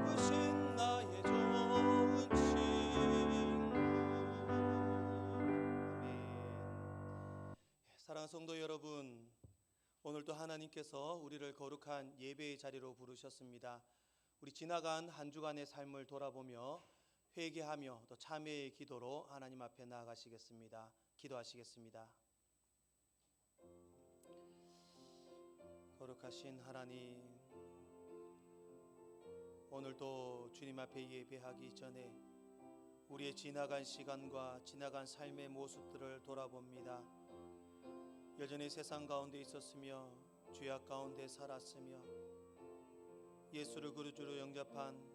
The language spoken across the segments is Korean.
예쁘신 나의 좋은 친구. 아멘. 사랑하는 성도 여러분, 오늘도 하나님께서 우리를 거룩한 예배의 자리로 부르셨습니다. 우리 지나간 한 주간의 삶을 돌아보며 회개하며 또 참회의 기도로 하나님 앞에 나아가시겠습니다. 기도하시겠습니다. 거룩하신 하나님, 오늘도 주님 앞에 예배하기 전에 우리의 지나간 시간과 지나간 삶의 모습들을 돌아봅니다. 여전히 세상 가운데 있었으며 죄악 가운데 살았으며 예수를 그리스도로 영접한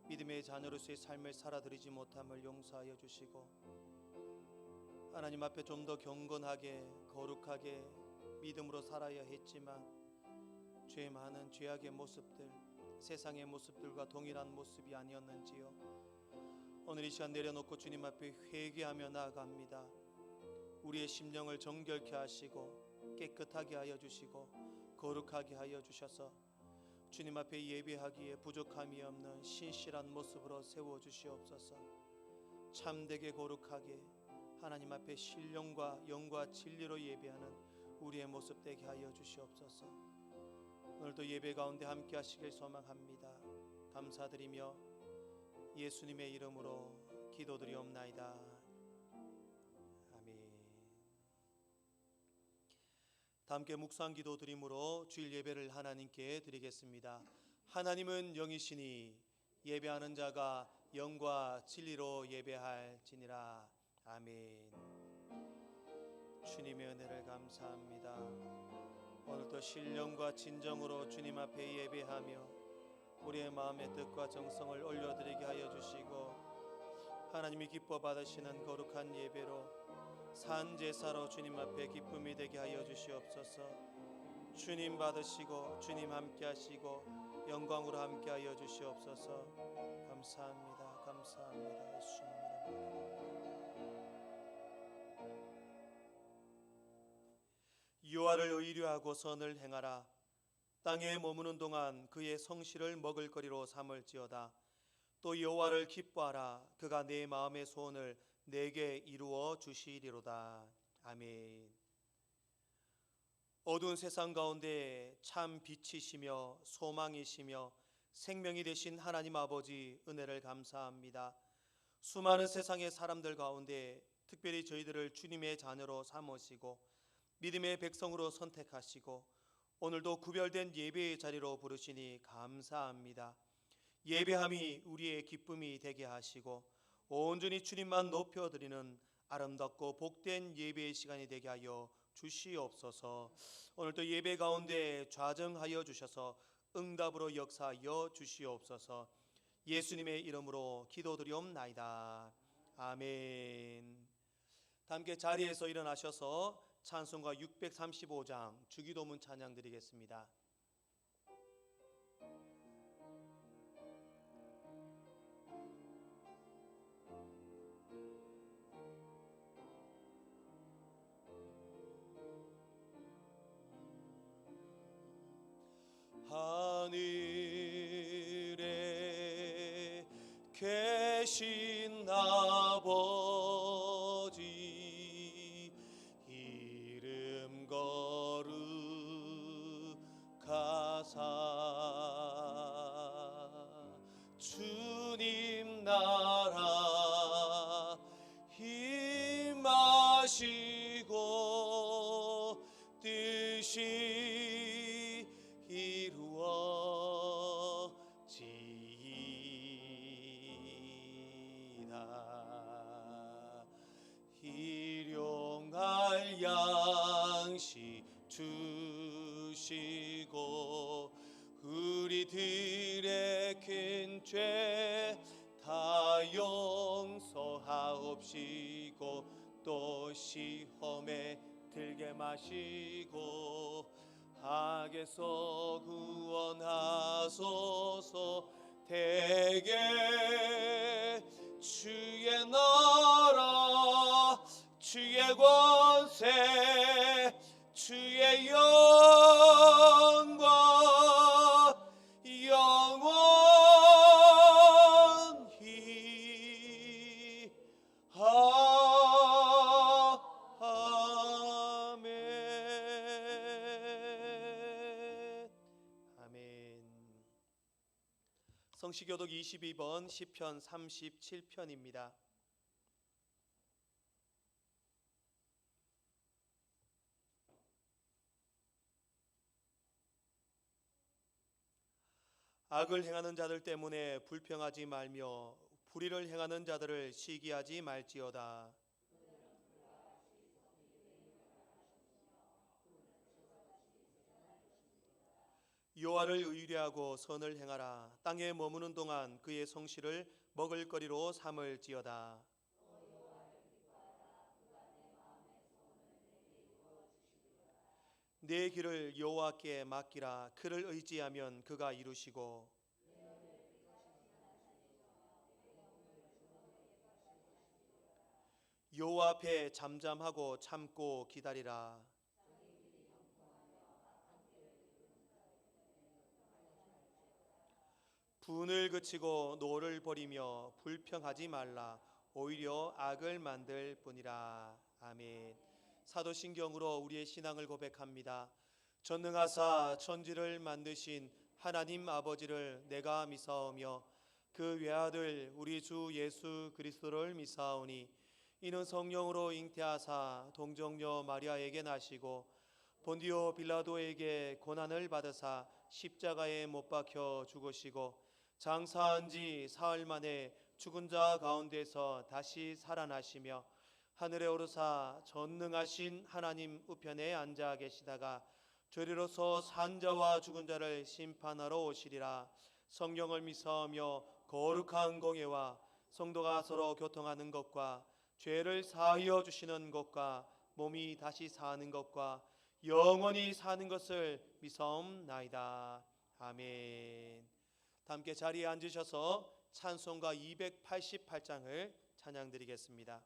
믿음의 자녀로서의 삶을 살아드리지 못함을 용서하여 주시고, 하나님 앞에 좀 더 경건하게 거룩하게 믿음으로 살아야 했지만 죄 많은 죄악의 모습들, 세상의 모습들과 동일한 모습이 아니었는지요. 오늘 이 시간 내려놓고 주님 앞에 회개하며 나아갑니다. 우리의 심령을 정결케 하시고 깨끗하게 하여 주시고 거룩하게 하여 주셔서 주님 앞에 예배하기에 부족함이 없는 신실한 모습으로 세워주시옵소서. 참되게 거룩하게 하나님 앞에 신령과 영과 진리로 예배하는 우리의 모습 되게 하여 주시옵소서. 오늘도 예배 가운데 함께 하시길 소망합니다. 감사드리며 예수님의 이름으로 기도드리옵나이다. 아멘. 다 함께 묵상 기도 드림으로 주일 예배를 하나님께 드리겠습니다. 하나님은 영이시니 예배하는 자가 영과 진리로 예배할지니라. 아멘. 주님의 은혜를 감사합니다. 오늘도 신령과 진정으로 주님 앞에 예배하며 우리의 마음의 뜻과 정성을 올려드리게 하여 주시고, 하나님이 기뻐 받으시는 거룩한 예배로 산제사로 주님 앞에 기쁨이 되게 하여 주시옵소서. 주님 받으시고 주님 함께 하시고 영광으로 함께 하여 주시옵소서. 감사합니다. 감사합니다. 예수님 이름으로. 여호와를 의뢰하고 선을 행하라. 땅에 머무는 동안 그의 성실을 먹을거리로 삼을지어다. 또 여호와를 기뻐하라. 그가 내 마음의 소원을 내게 이루어 주시리로다. 아멘. 어두운 세상 가운데 참 빛이시며 소망이시며 생명이 되신 하나님 아버지, 은혜를 감사합니다. 수많은 세상의 사람들 가운데 특별히 저희들을 주님의 자녀로 삼으시고 믿음의 백성으로 선택하시고 오늘도 구별된 예배의 자리로 부르시니 감사합니다. 예배함이 우리의 기쁨이 되게 하시고 온전히 주님만 높여드리는 아름답고 복된 예배의 시간이 되게 하여 주시옵소서. 오늘도 예배 가운데 좌정하여 주셔서 응답으로 역사하여 주시옵소서. 예수님의 이름으로 기도드리옵나이다. 아멘. 함께 자리에서 일어나셔서 찬송가 635장 주기도문 찬양 드리겠습니다. 하늘에 계신 아버지, 이름 거룩하사 주님 나라 임하시고 뜻이 이루어지이다. 일용할 양식 주시고 우리들의 큰 죄 다 용서하옵시고 또 시험에 들게 마시고 악에서 구원하소서. 대개 주의 나라 주의 권세 주의 영광 영원히 성시교독 22번 시편 37편입니다. 악을 행하는 자들 때문에 불평하지 말며 불의를 행하는 자들을 시기하지 말지어다. 여호와를 의뢰하고 선을 행하라. 땅에 머무는 동안 그의 성실을 먹을거리로 삼을지어다. 내 길을 여호와께 맡기라. 그를 의지하면 그가 이루시고 여호와 앞에 잠잠하고 참고 기다리라. 분을 그치고 노를 버리며 불평하지 말라. 오히려 악을 만들 뿐이라. 아멘. 사도신경으로 우리의 신앙을 고백합니다. 전능하사 천지를 만드신 하나님 아버지를 내가 미사오며 그 외아들 우리 주 예수 그리스도를 미사오니 이는 성령으로 잉태하사 동정녀 마리아에게 나시고 본디오 빌라도에게 고난을 받으사 십자가에 못 박혀 죽으시고 장사한 지 사흘 만에 죽은 자 가운데서 다시 살아나시며 하늘에 오르사 전능하신 하나님 우편에 앉아 계시다가 죄리로서 산 자와 죽은 자를 심판하러 오시리라. 성령을 미사하며 거룩한 공예와 성도가 서로 교통하는 것과 죄를 사하여 주시는 것과 몸이 다시 사는 것과 영원히 사는 것을 미사옵나이다. 아멘. 함께 자리에 앉으셔서 찬송가 288장을 찬양드리겠습니다.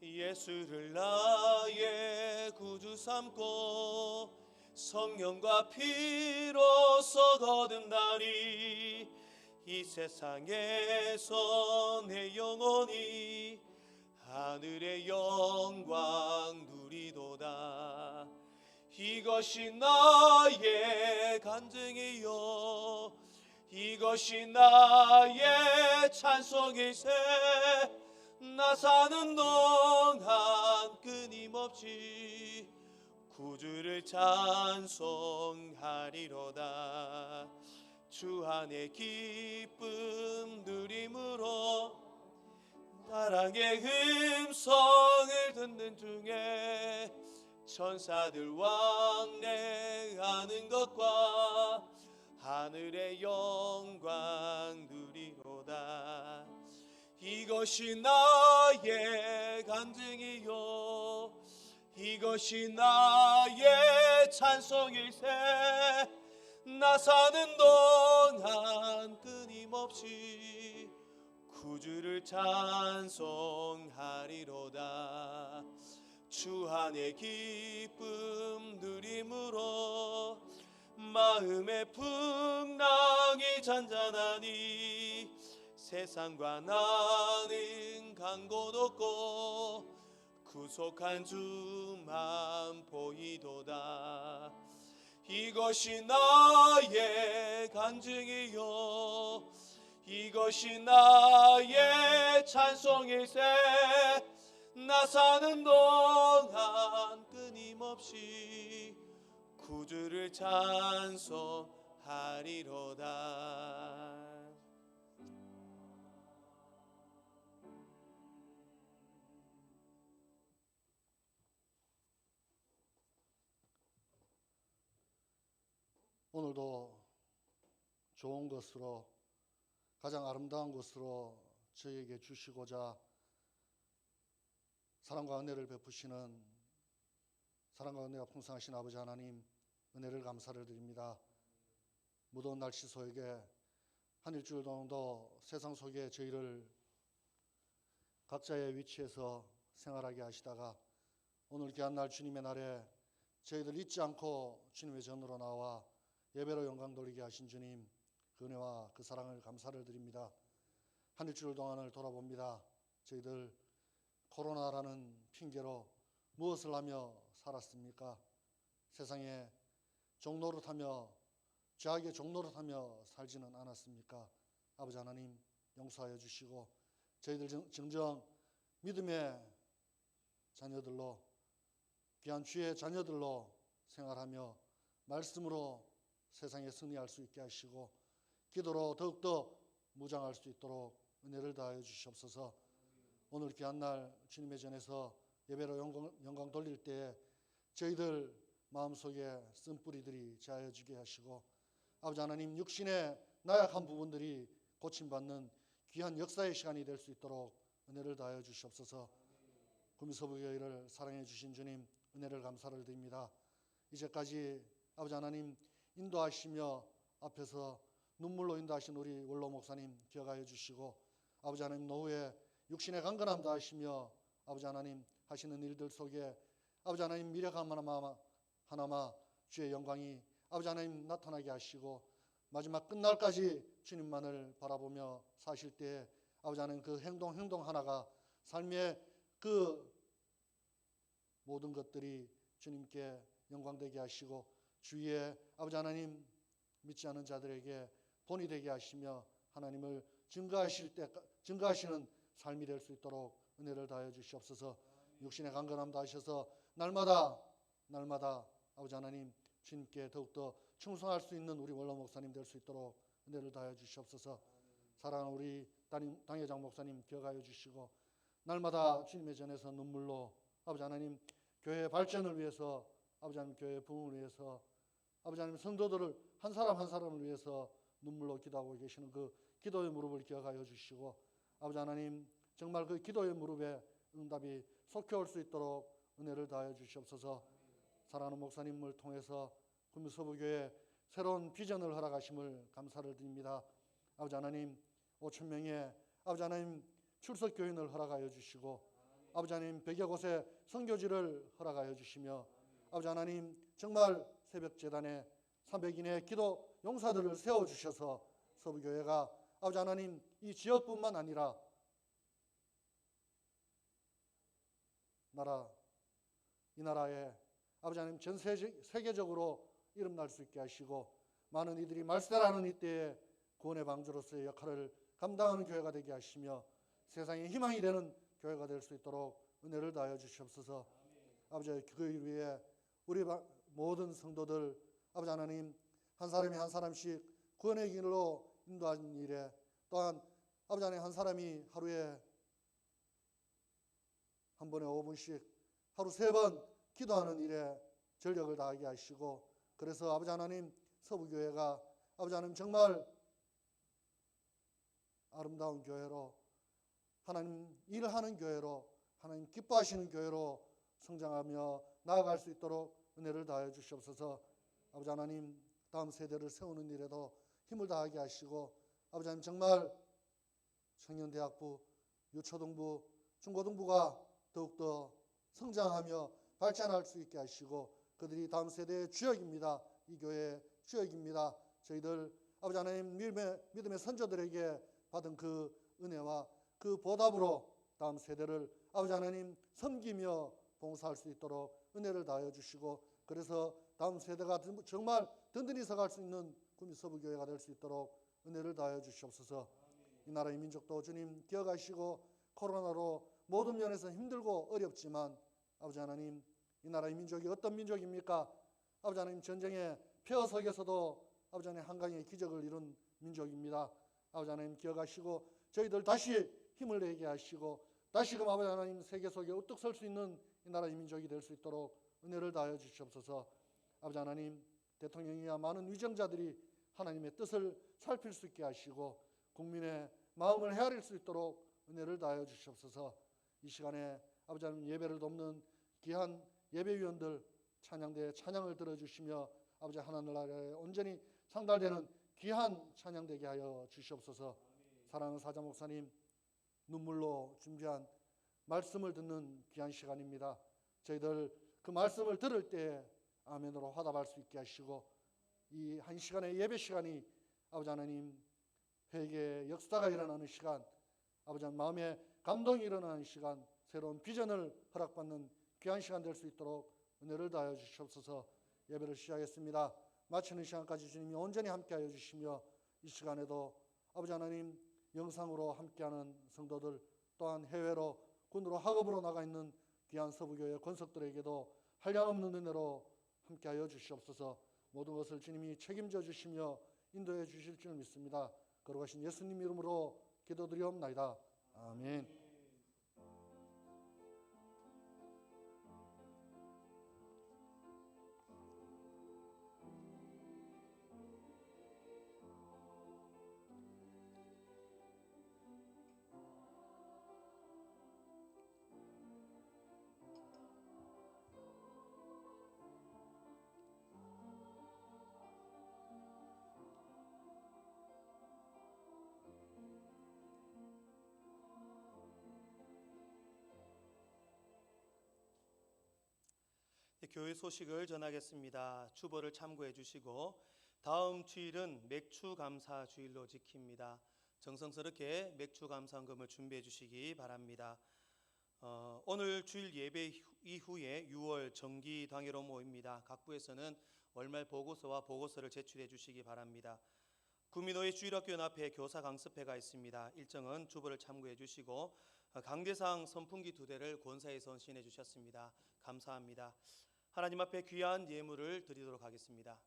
예수를 나의 구주 삼고 성령과 피로써 거듭나니 이 세상에서 내 영혼이 하늘의 영광 누리도다. 이것이 나의 간증이요 이것이 나의 찬송이세. 나 사는 동안 끊임없이 구주를 찬송하리로다. 주 안에 기쁨 누림으로 사랑의 음성을 듣는 중에 천사들 왕래하는 것과 하늘의 영광 누리로다. 이것이 나의 간증이요 이것이 나의 찬송일세. 나 사는 동안 끊임없이 구주를 찬송하리로다. 주 안에 기쁨 누림으로 마음의 풍랑이 잔잔하니 세상과 나는 간 곳 없고 구속한 주만 보이도다. 이것이 나의 간증이요 이것이 나의 찬송일세. 나 사는 동안 끊임없이 구주를 찬송하리로다. 오늘도 좋은 것으로 가장 아름다운 것으로 저희에게 주시고자 사랑과 은혜를 베푸시는 사랑과 은혜가 풍성하신 아버지 하나님 은혜를 감사를 드립니다. 무더운 날씨 속에 한 일주일 동안도 세상 속에 저희를 각자의 위치에서 생활하게 하시다가 오늘 귀한 날 주님의 날에 저희들 잊지 않고 주님의 전으로 나와 예배로 영광 돌리게 하신 주님 그 은혜와 그 사랑을 감사를 드립니다. 한 일주일 동안을 돌아봅니다. 저희들 코로나라는 핑계로 무엇을 하며 살았습니까? 세상에 종노릇하며 죄악의 종노릇하며 살지는 않았습니까? 아버지 하나님 용서하여 주시고 저희들 정정 믿음의 자녀들로 귀한 주의 자녀들로 생활하며 말씀으로 세상에 승리할 수 있게 하시고 기도로 더욱더 무장할 수 있도록 은혜를 다하여 주시옵소서. 오늘 귀한 날 주님의 전에서 예배로 영광 돌릴 때에 저희들 마음속에 쓴뿌리들이 자여지게 하시고 아버지 하나님 육신의 나약한 부분들이 고침받는 귀한 역사의 시간이 될 수 있도록 은혜를 다하여 주시옵소서. 구미서부교회를 사랑해 주신 주님 은혜를 감사를 드립니다. 이제까지 아버지 하나님 인도하시며 앞에서 눈물로 인도하신 우리 원로 목사님 기억하여 주시고 아버지 하나님 노후에 육신의 강건함 다하시며 아버지 하나님 하시는 일들 속에 아버지 하나님 미력 하나마 주의 영광이 아버지 하나님 나타나게 하시고 마지막 끝날까지 주님만을 바라보며 사실 때에 아버지 하나님 그 행동 하나가 삶의 그 모든 것들이 주님께 영광되게 하시고 주위에 아버지 하나님 믿지 않은 자들에게 본이 되게 하시며 하나님을 증거하시는 삶이 될 수 있도록 은혜를 다하여 주시옵소서. 육신의 강건함 다하셔서 날마다 아버지 하나님 주님께 더욱더 충성할 수 있는 우리 원로 목사님 될 수 있도록 은혜를 다하여 주시옵소서. 사랑하는 우리 당회장 목사님 기억하여 주시고 날마다 주님의 전에서 눈물로 아버지 하나님 교회 발전을 위해서 아버지 하나님 교회 부흥을 위해서 아버지 하나님 성도들을 한 사람 한 사람을 위해서 눈물로 기도하고 계시는 그 기도의 무릎을 기억하여 주시고 아버지 하나님 정말 그 기도의 무릎에 응답이 속히 올 수 있도록 은혜를 다하여 주시옵소서. 사랑하는 목사님을 통해서 구미서부교회 새로운 비전을 허락하심을 감사를 드립니다. 아버지 하나님 5천 명의 아버지 하나님 출석 교인을 허락하여 주시고 아버지 하나님 100여 곳의 선교지를 허락하여 주시며 아버지 하나님 정말 새벽 재단에 300인의 기도 용사들을 세워주셔서 서부교회가 아버지 하나님 이 지역뿐만 아니라 이 나라에 아버지 하나님 전 세계적으로 이름날 수 있게 하시고 많은 이들이 말세라는 이때에 구원의 방주로서의 역할을 감당하는 교회가 되게 하시며 세상에 희망이 되는 교회가 될 수 있도록 은혜를 다하여 주시옵소서. 아버지 그 일 위해 우리 모든 성도들 아버지 하나님 한 사람이 한 사람씩 구원의 길로 인도하는 일에 또한 아버지 하나님 한 사람이 하루에 한 번에 5분씩 하루 3번 기도하는 일에 전력을 다하게 하시고 그래서 아버지 하나님 서부교회가 아버지 하나님 정말 아름다운 교회로 하나님 일하는 교회로 하나님 기뻐하시는 교회로 성장하며 나아갈 수 있도록 은혜를 다하여 주시옵소서. 아버지 하나님 다음 세대를 세우는 일에도 힘을 다하게 하시고 아버지 하나님 정말 청년대학부, 유초등부, 중고등부가 더욱더 성장하며 발전할 수 있게 하시고 그들이 다음 세대의 주역입니다. 이 교회의 주역입니다. 저희들 아버지 하나님 믿음의 선조들에게 받은 그 은혜와 그 보답으로 다음 세대를 아버지 하나님 섬기며 봉사할 수 있도록 은혜를 다하여 주시고 그래서 다음 세대가 정말 든든히 서갈 수 있는 구미서부교회가 될 수 있도록 은혜를 다하여 주시옵소서. 이 나라의 민족도 주님 기억하시고 코로나로 모든 면에서 힘들고 어렵지만 아버지 하나님 이 나라의 민족이 어떤 민족입니까? 아버지 하나님 전쟁의 폐허 속에서도 아버지 하나님 한강의 기적을 이룬 민족입니다. 아버지 하나님 기억하시고 저희들 다시 힘을 내게 하시고 다시금 아버지 하나님 세계 속에 우뚝 설 수 있는 이 나라의 민족이 될 수 있도록 은혜를 다하여 주시옵소서. 아버지 하나님 대통령이야 많은 위정자들이 하나님의 뜻을 살필 수 있게 하시고 국민의 마음을 헤아릴 수 있도록 은혜를 다하여 주시옵소서. 이 시간에 아버지 하나님 예배를 돕는 귀한 예배위원들 찬양대에 찬양을 들어주시며 아버지 하나님 나라에 온전히 상달되는 귀한 찬양되게 하여 주시옵소서. 사랑하는 사자 목사님 눈물로 준비한 말씀을 듣는 귀한 시간입니다. 저희들 그 말씀을 들을 때 아멘으로 화답할 수 있게 하시고 이 한 시간의 예배 시간이 아버지 하나님 회개의 역사가 일어나는 시간 아버지 하나님 마음에 감동이 일어나는 시간 새로운 비전을 허락받는 귀한 시간 될 수 있도록 은혜를 다하여 주시옵소서. 예배를 시작했습니다. 마치는 시간까지 주님이 온전히 함께하여 주시며 이 시간에도 아버지 하나님 영상으로 함께하는 성도들 또한 해외로 군으로 학업으로 나가 있는 귀한 서부교회 권석들에게도 한량없는 은혜로 함께하여 주시옵소서. 모든 것을 주님이 책임져 주시며 인도해 주실 줄 믿습니다. 거룩하신 예수님 이름으로 기도드리옵나이다. 아멘. 교회 소식을 전하겠습니다. 주보를 참고해 주시고 다음 주일은 맥주 감사 주일로 지킵니다. 정성스럽게 맥주 감사헌금을 준비해 주시기 바랍니다. 오늘 주일 예배 이후에 6월 정기 당회로 모입니다. 각 부에서는 월말 보고서와 보고서를 제출해 주시기 바랍니다. 구민호의 주일학교 연합회 교사 강습회가 있습니다. 일정은 주보를 참고해 주시고 강대상 선풍기 2대를 권사에서 헌신해 주셨습니다. 감사합니다. 하나님 앞에 귀한 예물을 드리도록 하겠습니다.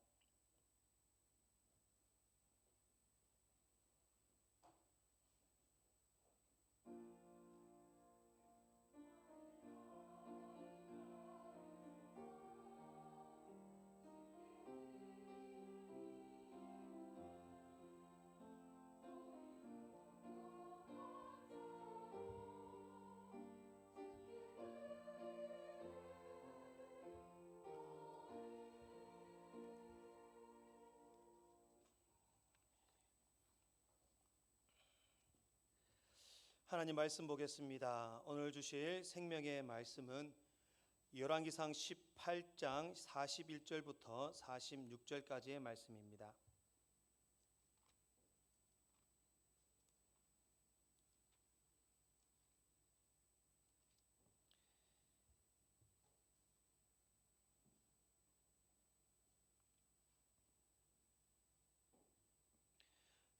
하나님 말씀 보겠습니다. 오늘 주실 생명의 말씀은 열왕기상 18장 41절부터 46절까지의 말씀입니다.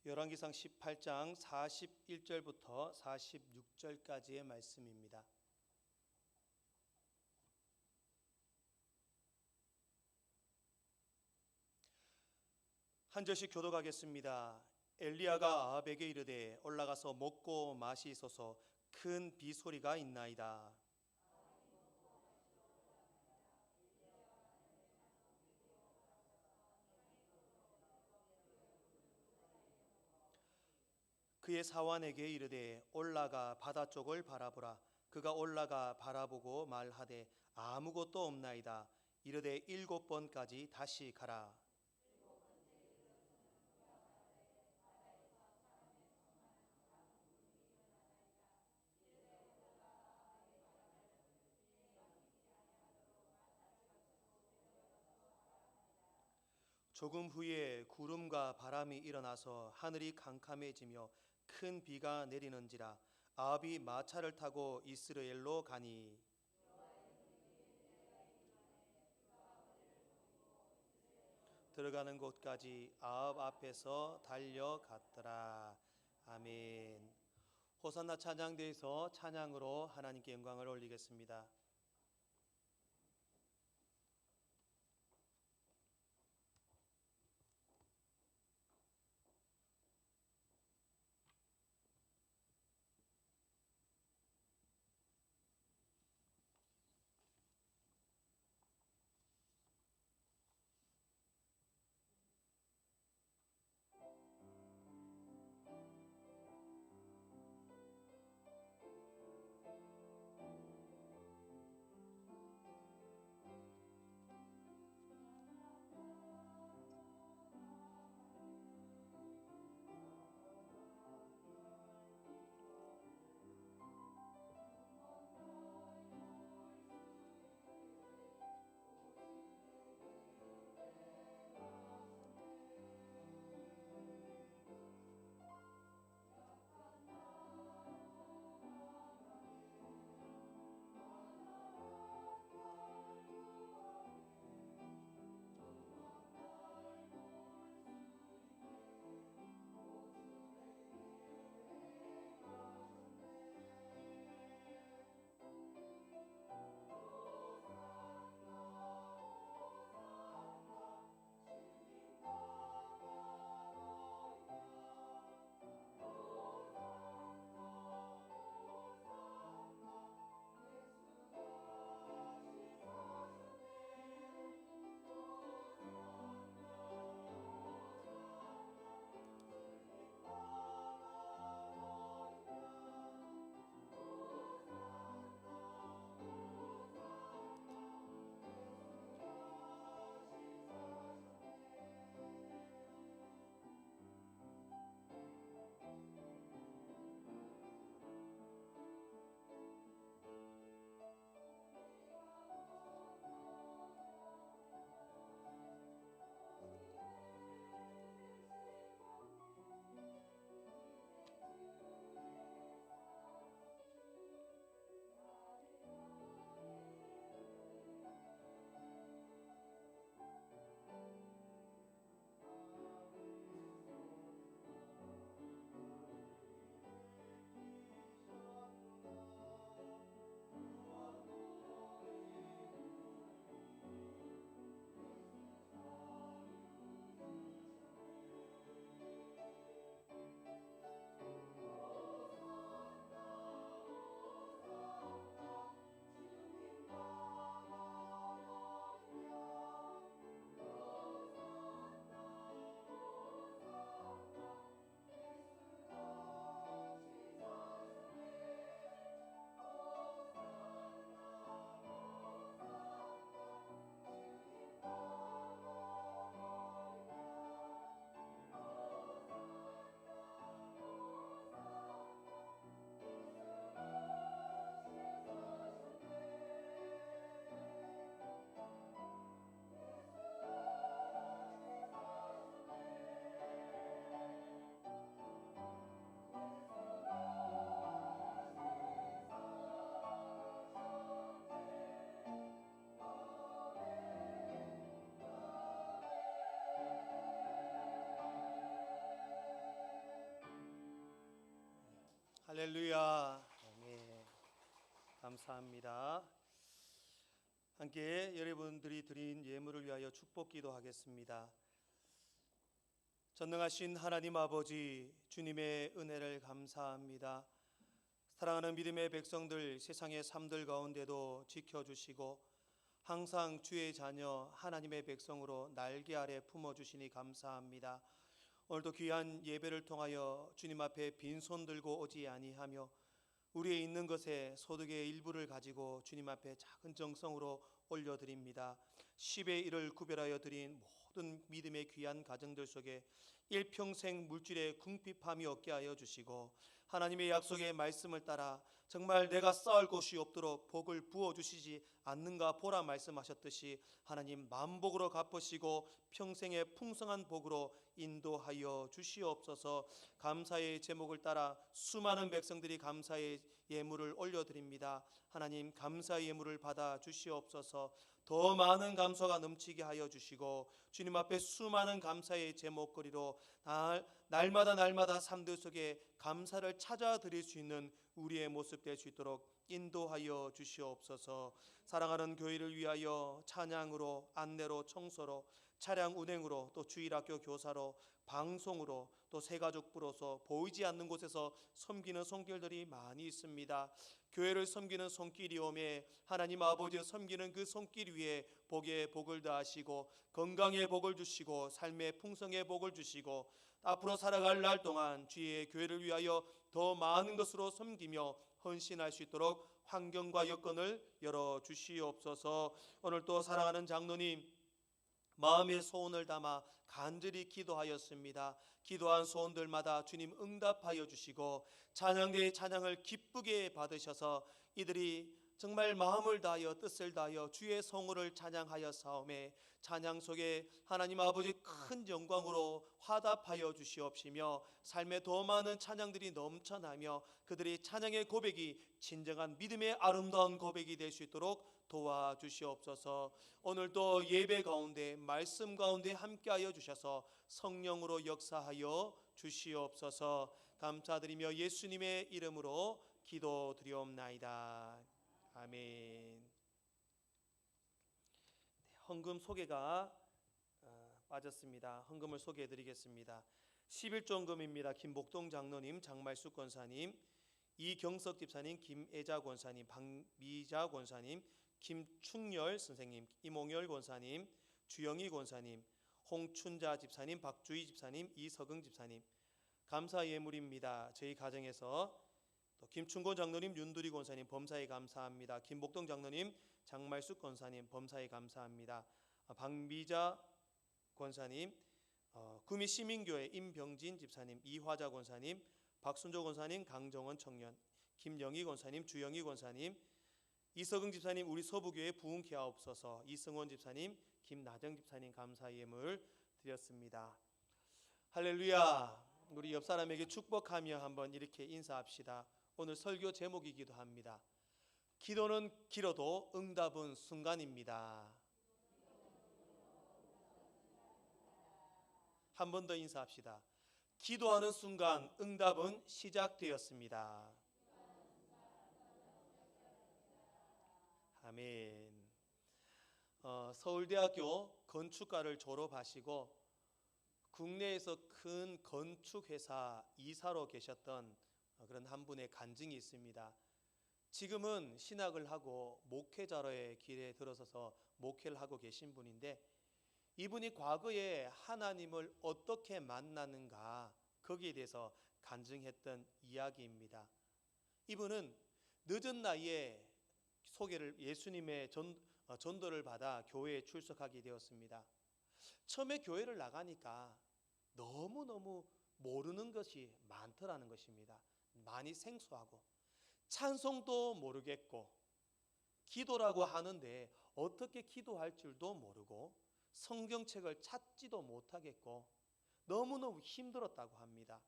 열왕기상 18장 41절부터 46절까지의 말씀입니다. 한 절씩 교독하겠습니다. 엘리야가 아합에게 이르되 올라가서 먹고 마시소서. 큰 비소리가 있나이다. 그의 사환에게 이르되 올라가 바다 쪽을 바라보라. 그가 올라가 바라보고 말하되 아무것도 없나이다. 이르되 7번까지 다시 가라. 조금 후에 구름과 바람이 일어나서 하늘이 캄캄해지며 큰 비가 내리는지라. 아합이 마차를 타고 이스라엘로 가니 들어가는 곳까지 아합 앞에서 달려갔더라. 아멘. 호산나 찬양대에서 찬양으로 하나님께 영광을 올리겠습니다. 할렐루야. 아멘. 감사합니다. 함께 여러분들이 드린 예물을 위하여 축복 기도하겠습니다. 전능하신 하나님 아버지, 주님의 은혜를 감사합니다. 사랑하는 믿음의 백성들, 세상의 삶들 가운데도 지켜주시고 항상 주의 자녀 하나님의 백성으로 날개 아래 품어주시니 감사합니다. 오늘도 귀한 예배를 통하여 주님 앞에 빈손 들고 오지 아니하며 우리의 있는 것에 소득의 일부를 가지고 주님 앞에 작은 정성으로 올려드립니다. 10의 1을 구별하여 드린 모든 믿음의 귀한 가정들 속에 일평생 물질의 궁핍함이 없게 하여 주시고 하나님의 약속의 말씀을 따라 정말 내가 쌓을 곳이 없도록 복을 부어주시지 않는가 보라 말씀하셨듯이 하나님 만복으로 갚으시고 평생의 풍성한 복으로 인도하여 주시옵소서. 감사의 제목을 따라 수많은 백성들이 감사의 예물을 올려드립니다. 하나님 감사의 예물을 받아 주시옵소서. 더 많은 감사가 넘치게 하여 주시고 주님 앞에 수많은 감사의 제목거리로 날마다 삶들 속에 감사를 찾아 드릴 수 있는 우리의 모습 될 수 있도록 인도하여 주시옵소서. 사랑하는 교회를 위하여 찬양으로, 안내로, 청소로, 차량 운행으로, 또 주일학교 교사로, 방송으로, 또 새가족 부로서 보이지 않는 곳에서 섬기는 손길들이 많이 있습니다. 교회를 섬기는 손길이 오매 하나님 아버지 섬기는 그 손길 위에 복에 복을 더하시고 건강에 복을 주시고 삶의 풍성에 복을 주시고 앞으로 살아갈 날 동안 주의 교회를 위하여 더 많은 것으로 섬기며 헌신할 수 있도록 환경과 여건을 열어주시옵소서. 오늘 또 사랑하는 장로님 마음의 소원을 담아 간절히 기도하였습니다. 기도한 소원들마다 주님 응답하여 주시고 찬양대의 찬양을 기쁘게 받으셔서 이들이 정말 마음을 다하여 뜻을 다하여 주의 성호를 찬양하여 사오매 찬양 속에 하나님 아버지 큰 영광으로 화답하여 주시옵시며 삶에 더 많은 찬양들이 넘쳐나며 그들의 찬양의 고백이 진정한 믿음의 아름다운 고백이 될 수 있도록 도와주시옵소서. 오늘도 예배 가운데 말씀 가운데 함께하여 주셔서 성령으로 역사하여 주시옵소서. 감사드리며 예수님의 이름으로 기도드리옵나이다. 아멘. 헌금 소개가 빠졌습니다. 헌금을 소개해드리겠습니다. 11조헌금입니다. 김복동 장로님, 장말숙 권사님, 이경석 집사님, 김애자 권사님, 박미자 권사님, 김충열 선생님, 이몽열 권사님, 주영희 권사님, 홍춘자 집사님, 박주희 집사님, 이석응 집사님 감사 예물입니다. 저희 가정에서 또 김충곤 장로님, 윤두리 권사님 범사에 감사합니다. 김복동 장로님, 장말숙 권사님 범사에 감사합니다. 박미자 권사님, 구미 시민교회 임병진 집사님, 이화자 권사님, 박순조 권사님, 강정원 청년, 김영희 권사님, 주영희 권사님, 이석응 집사님 우리 서부교회 부흥케 하옵소서. 이승원 집사님, 김나정 집사님 감사 예물 드렸습니다. 할렐루야. 우리 옆 사람에게 축복하며 한번 이렇게 인사합시다. 오늘 설교 제목이기도 합니다. 기도는 길어도 응답은 순간입니다. 한 번 더 인사합시다. 기도하는 순간 응답은 시작되었습니다. 아멘. 서울대학교 건축과를 졸업하시고 국내에서 큰 건축회사 이사로 계셨던 그런 한 분의 간증이 있습니다. 지금은 신학을 하고 목회자로의 길에 들어서서 목회를 하고 계신 분인데 이분이 과거에 하나님을 어떻게 만나는가 거기에 대해서 간증했던 이야기입니다. 이분은 늦은 나이에 예수님의 전도를 받아 교회에 출석하게 되었습니다. 처음에 교회를 나가니까 너무너무 모르는 것이 많더라는 것입니다. 많이 생소하고 찬송도 모르겠고 기도라고 하는데 어떻게 기도할 줄도 모르고 성경책을 찾지도 못하겠고 너무너무 힘들었다고 합니다.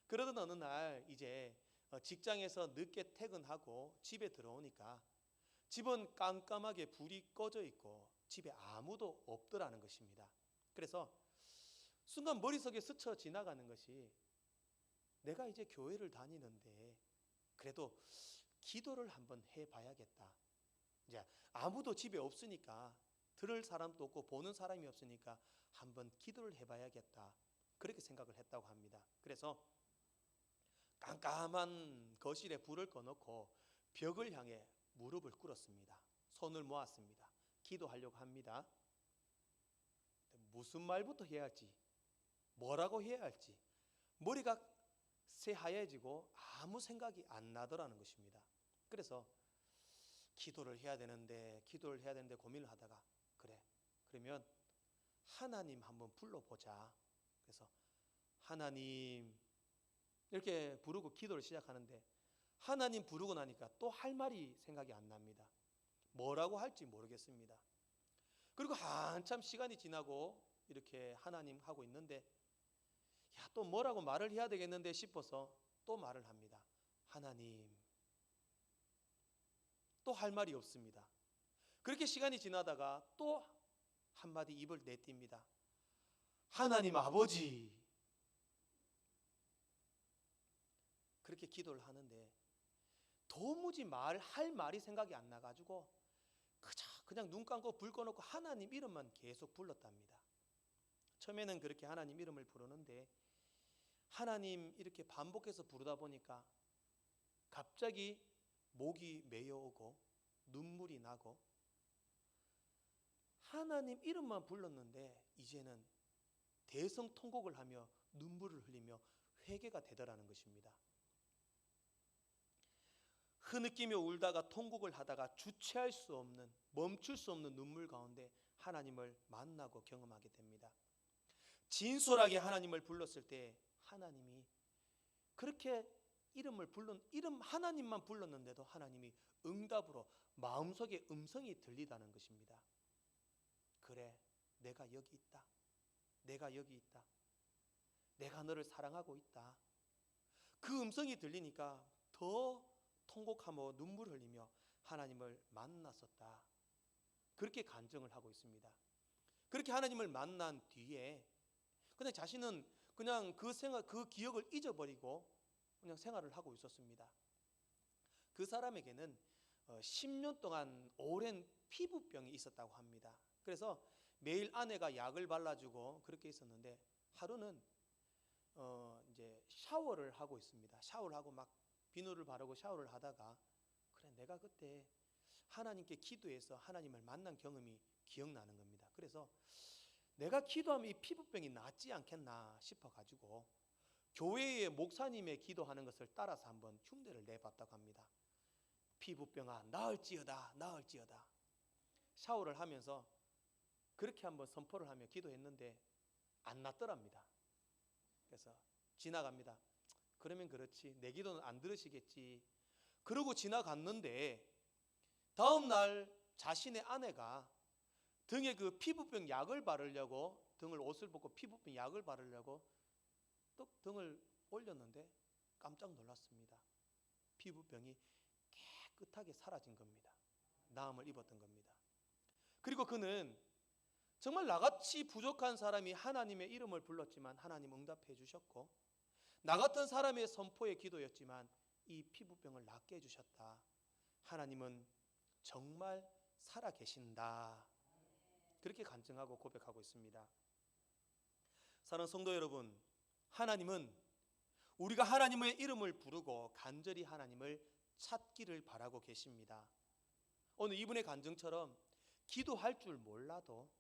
그러던 어느 날 이제 직장에서 늦게 퇴근하고 집에 들어오니까 집은 깜깜하게 불이 꺼져 있고 집에 아무도 없더라는 것입니다. 그래서 순간 머릿속에 스쳐 지나가는 것이 내가 이제 교회를 다니는데 그래도 기도를 한번 해봐야겠다. 이제 아무도 집에 없으니까, 들을 사람도 없고 보는 사람이 없으니까 한번 기도를 해봐야겠다, 그렇게 생각을 했다고 합니다. 그래서 깜깜한 거실에 불을 꺼놓고 벽을 향해 무릎을 꿇었습니다. 손을 모았습니다. 기도하려고 합니다. 무슨 말부터 해야 할지, 뭐라고 해야 할지 머리가 새하얘지고 아무 생각이 안 나더라는 것입니다. 그래서 기도를 해야 되는데 고민을 하다가, 그러면 하나님 한번 불러보자. 그래서 하나님 이렇게 부르고 기도를 시작하는데, 하나님 부르고 나니까 또 할 말이 생각이 안 납니다. 뭐라고 할지 모르겠습니다. 그리고 한참 시간이 지나고 이렇게 하나님 하고 있는데, 또 뭐라고 말을 해야 되겠는데 싶어서 또 말을 합니다. 하나님. 또 할 말이 없습니다. 그렇게 시간이 지나다가 또 한마디 입을 내띕니다. 하나님 아버지. 그렇게 기도를 하는데 도무지 할 말이 생각이 안 나가지고 그냥 눈 감고 불 꺼놓고 하나님 이름만 계속 불렀답니다. 처음에는 그렇게 하나님 이름을 부르는데, 하나님 이렇게 반복해서 부르다 보니까 갑자기 목이 메어오고 눈물이 나고, 하나님 이름만 불렀는데 이제는 대성통곡을 하며 눈물을 흘리며 회개가 되더라는 것입니다. 흐느끼며 울다가 통곡을 하다가 주체할 수 없는, 멈출 수 없는 눈물 가운데 하나님을 만나고 경험하게 됩니다. 진솔하게 하나님을 불렀을 때 하나님이 그렇게 하나님만 불렀는데도 하나님이 응답으로 마음속에 음성이 들리다는 것입니다. 그래, 내가 여기 있다. 내가 여기 있다. 내가 너를 사랑하고 있다. 그 음성이 들리니까 더 통곡하며 눈물 흘리며 하나님을 만났었다. 그렇게 간증을 하고 있습니다. 그렇게 하나님을 만난 뒤에 그냥 자신은 그냥 그 기억을 잊어버리고 그냥 생활을 하고 있었습니다. 그 사람에게는 10년 동안 오랜 피부병이 있었다고 합니다. 그래서 매일 아내가 약을 발라주고 그렇게 있었는데, 하루는 이제 샤워를 하고 있습니다. 샤워를 하고 막 비누를 바르고 샤워를 하다가, 내가 그때 하나님께 기도해서 하나님을 만난 경험이 기억나는 겁니다. 그래서 내가 기도하면 이 피부병이 낫지 않겠나 싶어가지고 교회의 목사님의 기도하는 것을 따라서 한번 흉내를 내봤다고 합니다. 피부병아 나을지어다, 나을지어다. 샤워를 하면서 그렇게 한번 선포를 하며 기도했는데 안 낫더랍니다. 그래서 지나갑니다. 그러면 그렇지, 내 기도는 안 들으시겠지. 그러고 지나갔는데 다음 날 자신의 아내가 등에 그 피부병 약을 바르려고, 옷을 벗고 피부병 약을 바르려고 뚝 등을 올렸는데 깜짝 놀랐습니다. 피부병이 깨끗하게 사라진 겁니다. 나음을 입었던 겁니다. 그리고 그는 정말 나같이 부족한 사람이 하나님의 이름을 불렀지만 하나님 응답해 주셨고, 나 같은 사람의 선포의 기도였지만 이 피부병을 낫게 해주셨다. 하나님은 정말 살아계신다. 그렇게 간증하고 고백하고 있습니다. 사랑하는 성도 여러분, 하나님은 우리가 하나님의 이름을 부르고 간절히 하나님을 찾기를 바라고 계십니다. 오늘 이분의 간증처럼 기도할 줄 몰라도,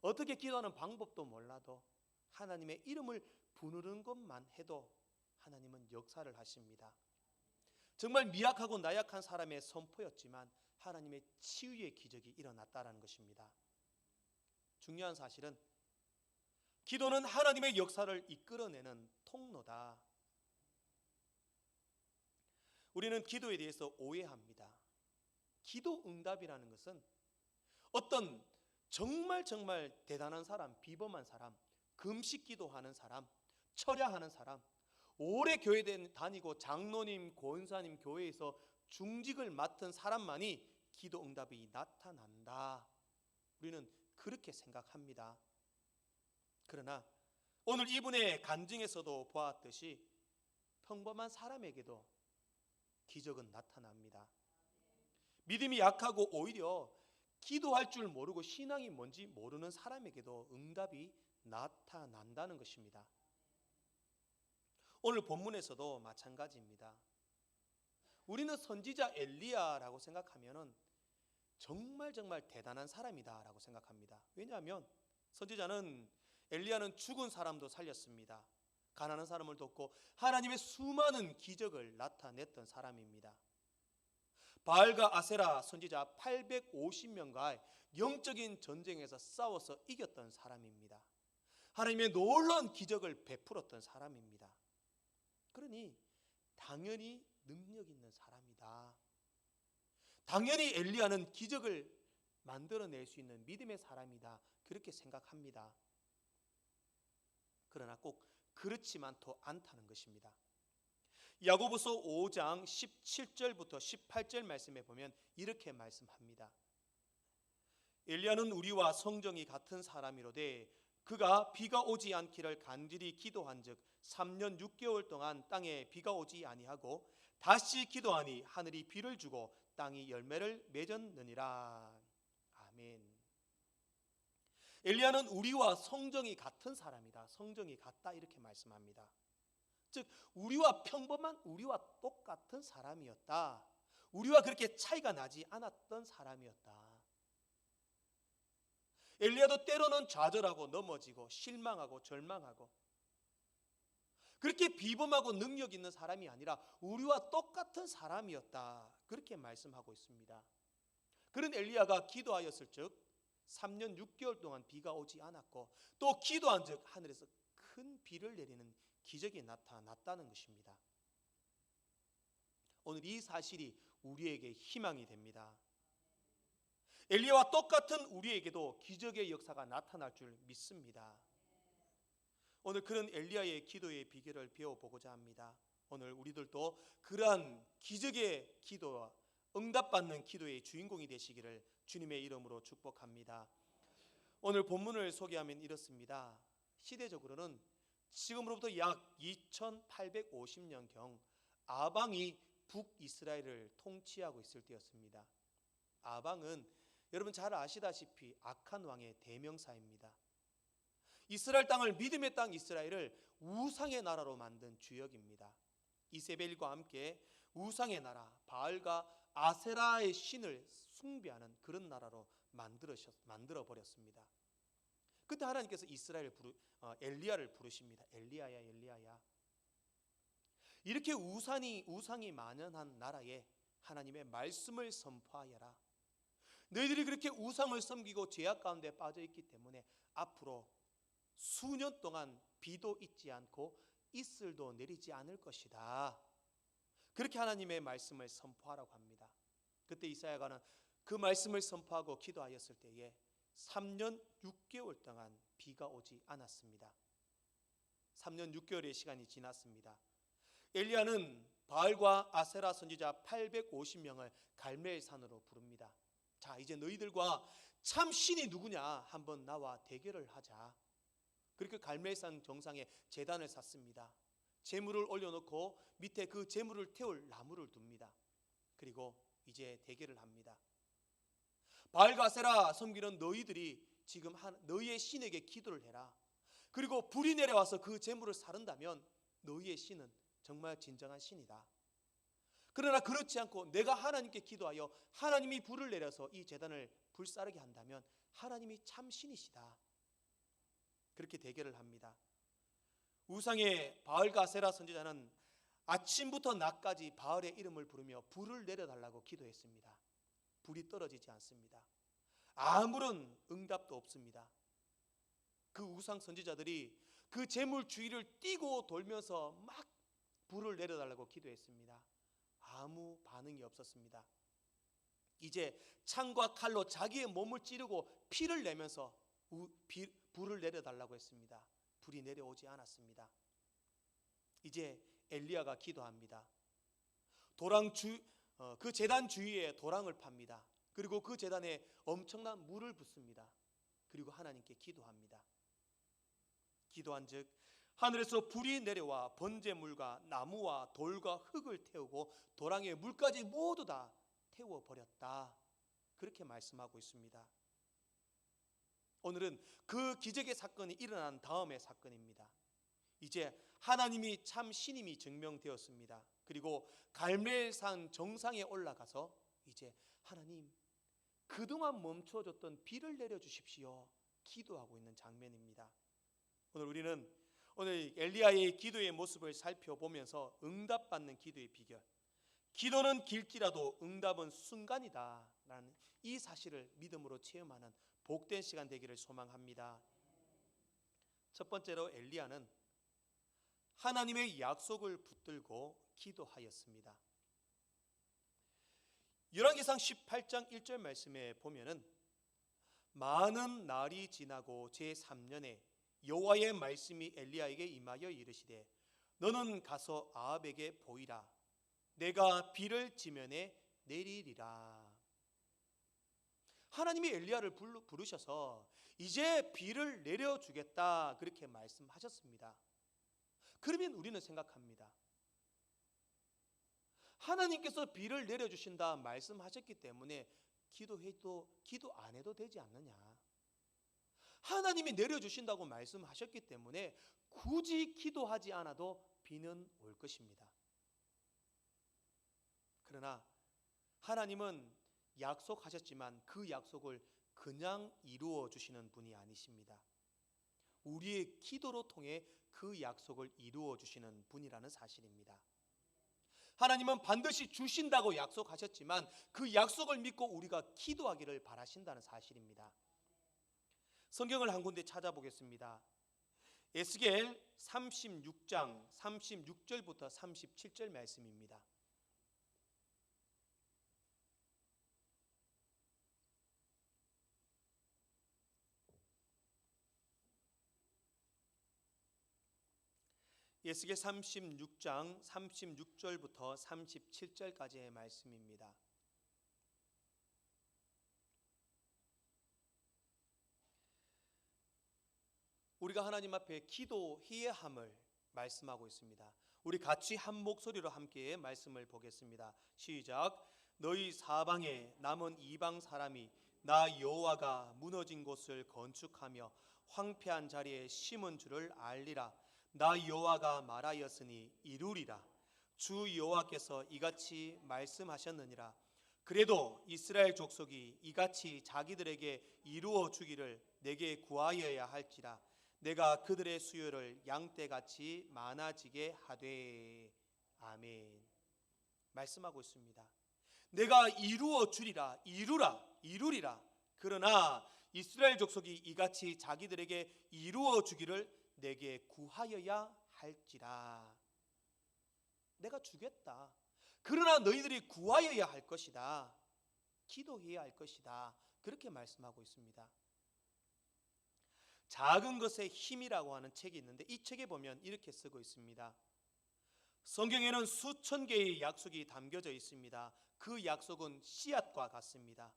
어떻게 기도하는 방법도 몰라도 하나님의 이름을 부르는 것만 해도 하나님은 역사를 하십니다. 정말 미약하고 나약한 사람의 선포였지만 하나님의 치유의 기적이 일어났다는 것입니다. 중요한 사실은 기도는 하나님의 역사를 이끌어내는 통로다. 우리는 기도에 대해서 오해합니다. 기도 응답이라는 것은 어떤 정말 대단한 사람, 비범한 사람, 금식 기도하는 사람, 철야하는 사람, 오래 교회 다니고 장로님, 권사님, 교회에서 중직을 맡은 사람만이 기도 응답이 나타난다. 우리는 그렇게 생각합니다. 그러나 오늘 이분의 간증에서도 보았듯이 평범한 사람에게도 기적은 나타납니다. 믿음이 약하고 오히려 기도할 줄 모르고 신앙이 뭔지 모르는 사람에게도 응답이 나타난다는 것입니다. 오늘 본문에서도 마찬가지입니다. 우리는 선지자 엘리야라고 생각하면 정말 대단한 사람이다라고 생각합니다. 왜냐하면 선지자는 엘리야는 죽은 사람도 살렸습니다. 가난한 사람을 돕고 하나님의 수많은 기적을 나타냈던 사람입니다. 바알과 아세라 선지자 850명과 영적인 전쟁에서 싸워서 이겼던 사람입니다. 하나님의 놀라운 기적을 베풀었던 사람입니다. 그러니 당연히 능력 있는 사람이다. 당연히 엘리야는 기적을 만들어낼 수 있는 믿음의 사람이다. 그렇게 생각합니다. 그러나 꼭 그렇지만도 않다는 것입니다. 야고보서 5장 17절부터 18절 말씀에 보면 이렇게 말씀합니다. 엘리야는 우리와 성정이 같은 사람이로되 그가 비가 오지 않기를 간절히 기도한즉 3년 6개월 동안 땅에 비가 오지 아니하고 다시 기도하니 하늘이 비를 주고 땅이 열매를 맺었느니라. 아멘. 엘리야는 우리와 성정이 같은 사람이다. 성정이 같다 이렇게 말씀합니다. 즉 우리와 평범한 우리와 똑같은 사람이었다. 우리와 그렇게 차이가 나지 않았던 사람이었다. 엘리야도 때로는 좌절하고 넘어지고 실망하고 절망하고 그렇게 비범하고 능력 있는 사람이 아니라 우리와 똑같은 사람이었다. 그렇게 말씀하고 있습니다. 그런 엘리야가 기도하였을 즉 3년 6개월 동안 비가 오지 않았고 또 기도한 즉 하늘에서 큰 비를 내리는 기적이 나타났다는 것입니다. 오늘 이 사실이 우리에게 희망이 됩니다. 엘리야와 똑같은 우리에게도 기적의 역사가 나타날 줄 믿습니다. 오늘 그런 엘리야의 기도의 비결을 배워보고자 합니다. 오늘 우리들도 그러한 기적의 기도와 응답받는 기도의 주인공이 되시기를 주님의 이름으로 축복합니다. 오늘 본문을 소개하면 이렇습니다. 시대적으로는 지금으로부터 약 2850년경 아방이 북이스라엘을 통치하고 있을 때였습니다. 아방은 여러분 잘 아시다시피 악한 왕의 대명사입니다. 이스라엘 땅을 믿음의 땅 이스라엘을 우상의 나라로 만든 주역입니다. 이세벨과 함께 우상의 나라 바알과 아세라의 신을 숭배하는 그런 나라로 만들어 버렸습니다. 그때 하나님께서 엘리야를 부르십니다. 엘리야야 엘리야야. 이렇게 우상이 만연한 나라에 하나님의 말씀을 선포하여라. 너희들이 그렇게 우상을 섬기고 죄악 가운데 빠져 있기 때문에 앞으로 수년 동안 비도 있지 않고 이슬도 내리지 않을 것이다. 그렇게 하나님의 말씀을 선포하라고 합니다. 그때 이사야가는 그 말씀을 선포하고 기도하였을 때에 3년 6개월 동안 비가 오지 않았습니다. 3년 6개월의 시간이 지났습니다. 엘리야는 바알과 아세라 선지자 850명을 갈멜산으로 부릅니다. 자, 이제 너희들과 참 신이 누구냐 한번 나와 대결을 하자. 그렇게 갈멜산 정상에 제단을 샀습니다. 제물을 올려놓고 밑에 그 제물을 태울 나무를 둡니다. 그리고 이제 대결을 합니다. 바알과 아세라 섬기는 너희들이 지금 너희의 신에게 기도를 해라. 그리고 불이 내려와서 그 제물을 사른다면 너희의 신은 정말 진정한 신이다. 그러나 그렇지 않고 내가 하나님께 기도하여 하나님이 불을 내려서 이 제단을 불사르게 한다면 하나님이 참 신이시다. 그렇게 대결을 합니다. 우상의 바알과 아세라 선지자는 아침부터 낮까지 바알의 이름을 부르며 불을 내려달라고 기도했습니다. 불이 떨어지지 않습니다. 아무런 응답도 없습니다. 그 우상 선지자들이 그 제물 주위를 뛰고 돌면서 막 불을 내려달라고 기도했습니다. 아무 반응이 없었습니다. 이제 창과 칼로 자기의 몸을 찌르고 피를 내면서 불을 내려달라고 했습니다. 불이 내려오지 않았습니다. 이제 엘리야가 기도합니다. 그 제단 주위에 도랑을 팝니다. 그리고 그 제단에 엄청난 물을 붓습니다. 그리고 하나님께 기도합니다. 기도한즉 하늘에서 불이 내려와 번제물과 나무와 돌과 흙을 태우고 도랑의 물까지 모두 다 태워버렸다. 그렇게 말씀하고 있습니다. 오늘은 그 기적의 사건이 일어난 다음의 사건입니다. 이제 하나님이 참 신임이 증명되었습니다. 그리고 갈멜산 정상에 올라가서 이제 하나님, 그동안 멈춰졌던 비를 내려주십시오 기도하고 있는 장면입니다. 오늘 엘리야의 기도의 모습을 살펴보면서 응답받는 기도의 비결, 기도는 길지라도 응답은 순간이다 라는 이 사실을 믿음으로 체험하는 복된 시간 되기를 소망합니다. 첫 번째로 엘리야는 하나님의 약속을 붙들고 기도하였습니다. 열왕기상 18장 1절 말씀에 보면은 많은 날이 지나고 제3년에 여호와의 말씀이 엘리야에게 임하여 이르시되 너는 가서 아합에게 보이라. 내가 비를 지면에 내리리라. 하나님이 엘리야를 부르셔서 이제 비를 내려주겠다 그렇게 말씀하셨습니다. 그러면 우리는 생각합니다. 하나님께서 비를 내려주신다 말씀하셨기 때문에 기도 안 해도 되지 않느냐. 하나님이 내려주신다고 말씀하셨기 때문에 굳이 기도하지 않아도 비는 올 것입니다. 그러나 하나님은 약속하셨지만 그 약속을 그냥 이루어 주시는 분이 아니십니다. 우리의 기도로 통해 그 약속을 이루어 주시는 분이라는 사실입니다. 하나님은 반드시 주신다고 약속하셨지만 그 약속을 믿고 우리가 기도하기를 바라신다는 사실입니다. 성경을 한 군데 찾아보겠습니다. 에스겔 36장 36절부터 37절 말씀입니다. 에스겔 36장 36절부터 37절까지의 말씀입니다. 우리가 하나님 앞에 기도해야 함을 말씀하고 있습니다. 우리 같이 한 목소리로 함께 말씀을 보겠습니다. 시작. 너희 사방에 남은 이방 사람이 나 여호와가 무너진 곳을 건축하며 황폐한 자리에 심은 줄을 알리라. 나 여호와가 말하였으니 이루리라. 주 여호와께서 이같이 말씀하셨느니라. 그래도 이스라엘 족속이 이같이 자기들에게 이루어 주기를 내게 구하여야 할지라. 내가 그들의 수요를 양떼같이 많아지게 하되. 아멘. 말씀하고 있습니다. 내가 이루어 주리라. 이루리라. 그러나 이스라엘 족속이 이같이 자기들에게 이루어 주기를 내게 구하여야 할지라. 내가 주겠다. 그러나 너희들이 구하여야 할 것이다. 기도해야 할 것이다. 그렇게 말씀하고 있습니다. 작은 것의 힘이라고 하는 책이 있는데 이 책에 보면 이렇게 쓰고 있습니다. 성경에는 수천 개의 약속이 담겨져 있습니다. 그 약속은 씨앗과 같습니다.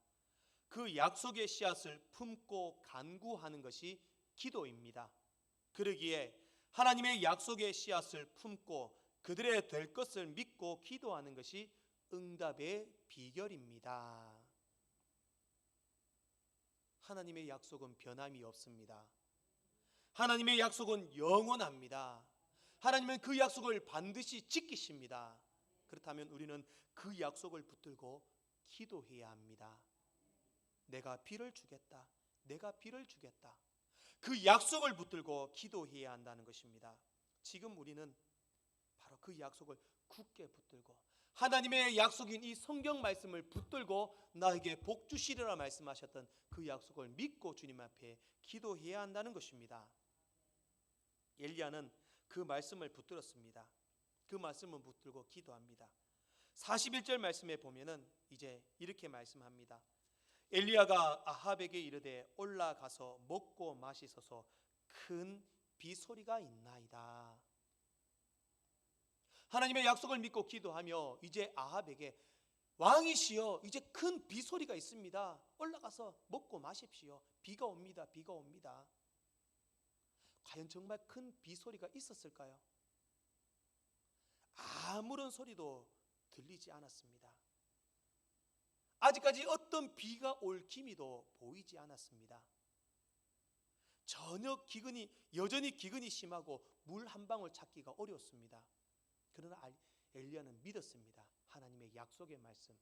그 약속의 씨앗을 품고 간구하는 것이 기도입니다. 그러기에 하나님의 약속의 씨앗을 품고 그들의 될 것을 믿고 기도하는 것이 응답의 비결입니다. 하나님의 약속은 변함이 없습니다. 하나님의 약속은 영원합니다. 하나님은 그 약속을 반드시 지키십니다. 그렇다면 우리는 그 약속을 붙들고 기도해야 합니다. 내가 비를 주겠다. 내가 비를 주겠다. 그 약속을 붙들고 기도해야 한다는 것입니다. 지금 우리는 바로 그 약속을 굳게 붙들고 하나님의 약속인 이 성경 말씀을 붙들고 나에게 복 주시리라 말씀하셨던 그 약속을 믿고 주님 앞에 기도해야 한다는 것입니다. 엘리야는 그 말씀을 붙들었습니다. 그 말씀을 붙들고 기도합니다. 41절 말씀에 보면은 이제 이렇게 말씀합니다. 엘리야가 아합에게 이르되 올라가서 먹고 마시소서 큰 비소리가 있나이다. 하나님의 약속을 믿고 기도하며 이제 아합에게 왕이시여 이제 큰 비소리가 있습니다. 올라가서 먹고 마십시오. 비가 옵니다. 비가 옵니다. 과연 정말 큰 비 소리가 있었을까요? 아무런 소리도 들리지 않았습니다. 아직까지 어떤 비가 올 기미도 보이지 않았습니다. 여전히 기근이 심하고 물 한 방울 찾기가 어려웠습니다. 그러나 엘리야는 믿었습니다. 하나님의 약속의 말씀,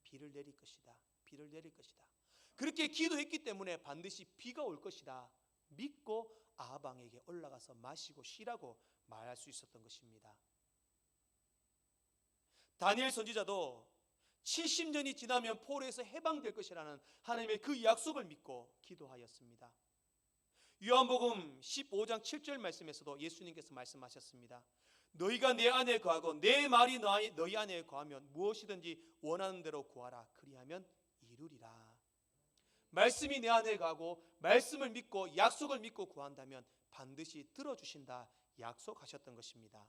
비를 내릴 것이다. 비를 내릴 것이다. 그렇게 기도했기 때문에 반드시 비가 올 것이다 믿고 아하방에게 올라가서 마시고 쉬라고 말할 수 있었던 것입니다. 다니엘 선지자도 70년이 지나면 포로에서 해방될 것이라는 하나님의 그 약속을 믿고 기도하였습니다. 요한복음 15장 7절 말씀에서도 예수님께서 말씀하셨습니다. 너희가 내 안에 거하고 내 말이 너희 안에 거하면 무엇이든지 원하는 대로 구하라. 그리하면 이루리라. 말씀이 내 안에 거하고 말씀을 믿고 약속을 믿고 구한다면 반드시 들어주신다 약속하셨던 것입니다.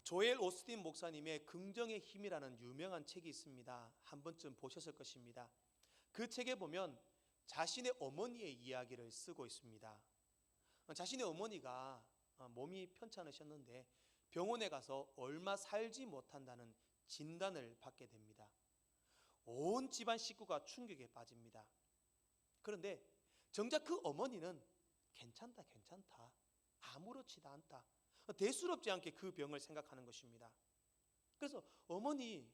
조엘 오스틴 목사님의 긍정의 힘이라는 유명한 책이 있습니다. 한 번쯤 보셨을 것입니다. 그 책에 보면 자신의 어머니의 이야기를 쓰고 있습니다. 자신의 어머니가 몸이 편찮으셨는데 병원에 가서 얼마 살지 못한다는 진단을 받게 됩니다. 온 집안 식구가 충격에 빠집니다. 그런데 정작 그 어머니는 괜찮다, 아무렇지도 않다, 대수롭지 않게 그 병을 생각하는 것입니다. 그래서 어머니,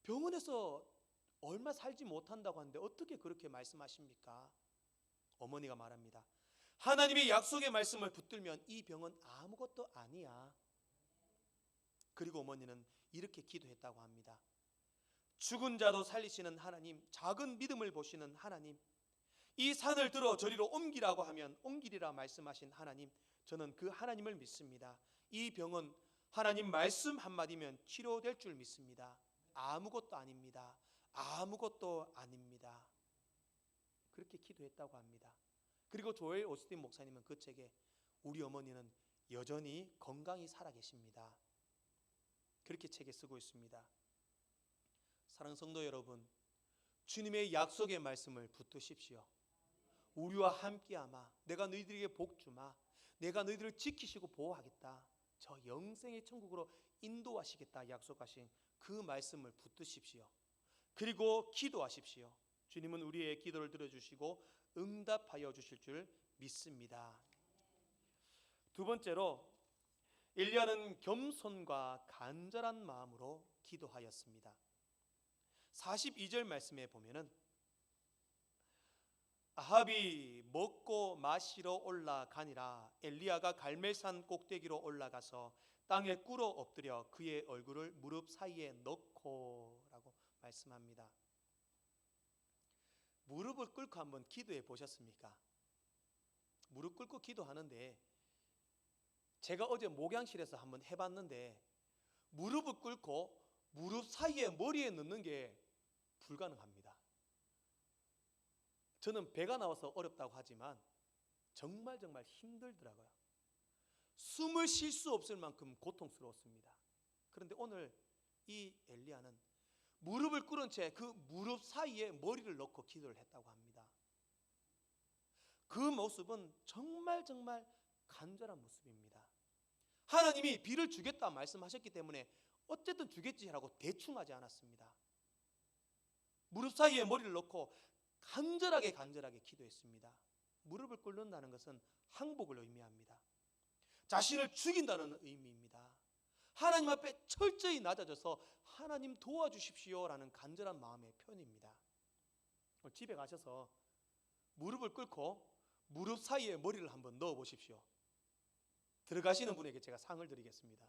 병원에서 얼마 살지 못한다고 하는데 어떻게 그렇게 말씀하십니까? 어머니가 말합니다. 하나님의 약속의 말씀을 붙들면 이 병은 아무것도 아니야. 그리고 어머니는 이렇게 기도했다고 합니다. 죽은 자도 살리시는 하나님, 작은 믿음을 보시는 하나님, 이 산을 들어 저리로 옮기라고 하면 옮기리라 말씀하신 하나님, 저는 그 하나님을 믿습니다. 이 병은 하나님 말씀 한마디면 치료될 줄 믿습니다. 아무것도 아닙니다. 아무것도 아닙니다. 그렇게 기도했다고 합니다. 그리고 조엘 오스틴 목사님은 그 책에 우리 어머니는 여전히 건강히 살아계십니다. 그렇게 책에 쓰고 있습니다. 사랑하는 성도 여러분, 주님의 약속의 말씀을 붙드십시오. 우리와 함께하마, 내가 너희들에게 복 주마, 내가 너희들을 지키시고 보호하겠다, 저 영생의 천국으로 인도하시겠다 약속하신 그 말씀을 붙드십시오. 그리고 기도하십시오. 주님은 우리의 기도를 들어주시고 응답하여 주실 줄 믿습니다. 두 번째로, 엘리야는 겸손과 간절한 마음으로 기도하였습니다. 42절 말씀에 보면은 아합이 먹고 마시러 올라가니라. 엘리야가 갈멜산 꼭대기로 올라가서 땅에 꿇어 엎드려 그의 얼굴을 무릎 사이에 넣고 라고 말씀합니다. 무릎을 꿇고 한번 기도해 보셨습니까? 무릎 꿇고 기도하는데 제가 어제 목양실에서 한번 해봤는데 무릎을 꿇고 무릎 사이에 머리에 넣는 게 불가능합니다. 저는 배가 나와서 어렵다고 하지만 정말 힘들더라고요. 숨을 쉴 수 없을 만큼 고통스러웠습니다. 그런데 오늘 이 엘리야는 무릎을 꿇은 채 그 무릎 사이에 머리를 넣고 기도를 했다고 합니다. 그 모습은 정말 간절한 모습입니다. 하나님이 비를 주겠다 말씀하셨기 때문에 어쨌든 주겠지라고 대충 하지 않았습니다. 무릎 사이에 머리를 넣고 간절하게 기도했습니다. 무릎을 꿇는다는 것은 항복을 의미합니다. 자신을 죽인다는 의미입니다. 하나님 앞에 철저히 낮아져서 하나님 도와주십시오라는 간절한 마음의 표현입니다. 집에 가셔서 무릎을 꿇고 무릎 사이에 머리를 한번 넣어 보십시오. 들어가시는 분에게 제가 상을 드리겠습니다.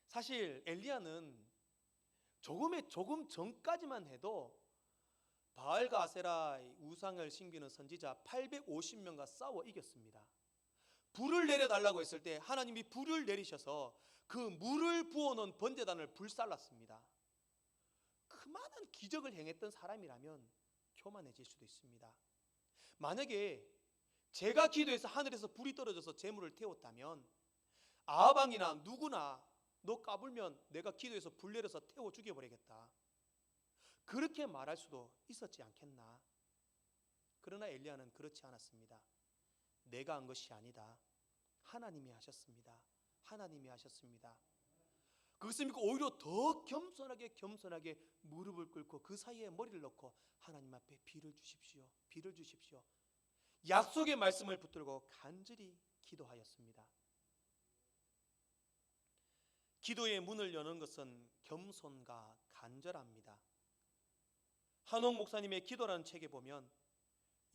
사실 엘리야는 조금 전까지만 해도 바알과 아세라의 우상을 섬기는 선지자 850명과 싸워 이겼습니다. 불을 내려달라고 했을 때 하나님이 불을 내리셔서 그 물을 부어놓은 번제단을 불살랐습니다. 그 많은 기적을 행했던 사람이라면 교만해질 수도 있습니다. 만약에 제가 기도해서 하늘에서 불이 떨어져서 재물을 태웠다면 아하방이나 누구나 너 까불면 내가 기도해서 불 내려서 태워 죽여버리겠다, 그렇게 말할 수도 있었지 않겠나. 그러나 엘리야는 그렇지 않았습니다. 내가 한 것이 아니다. 하나님이 하셨습니다. 하나님이 하셨습니다. 그것을 믿고 오히려 더 겸손하게 무릎을 꿇고 그 사이에 머리를 넣고 하나님 앞에 비를 주십시오. 비를 주십시오. 약속의 말씀을 붙들고 간절히 기도하였습니다. 기도의 문을 여는 것은 겸손과 간절합니다. 한옥 목사님의 기도라는 책에 보면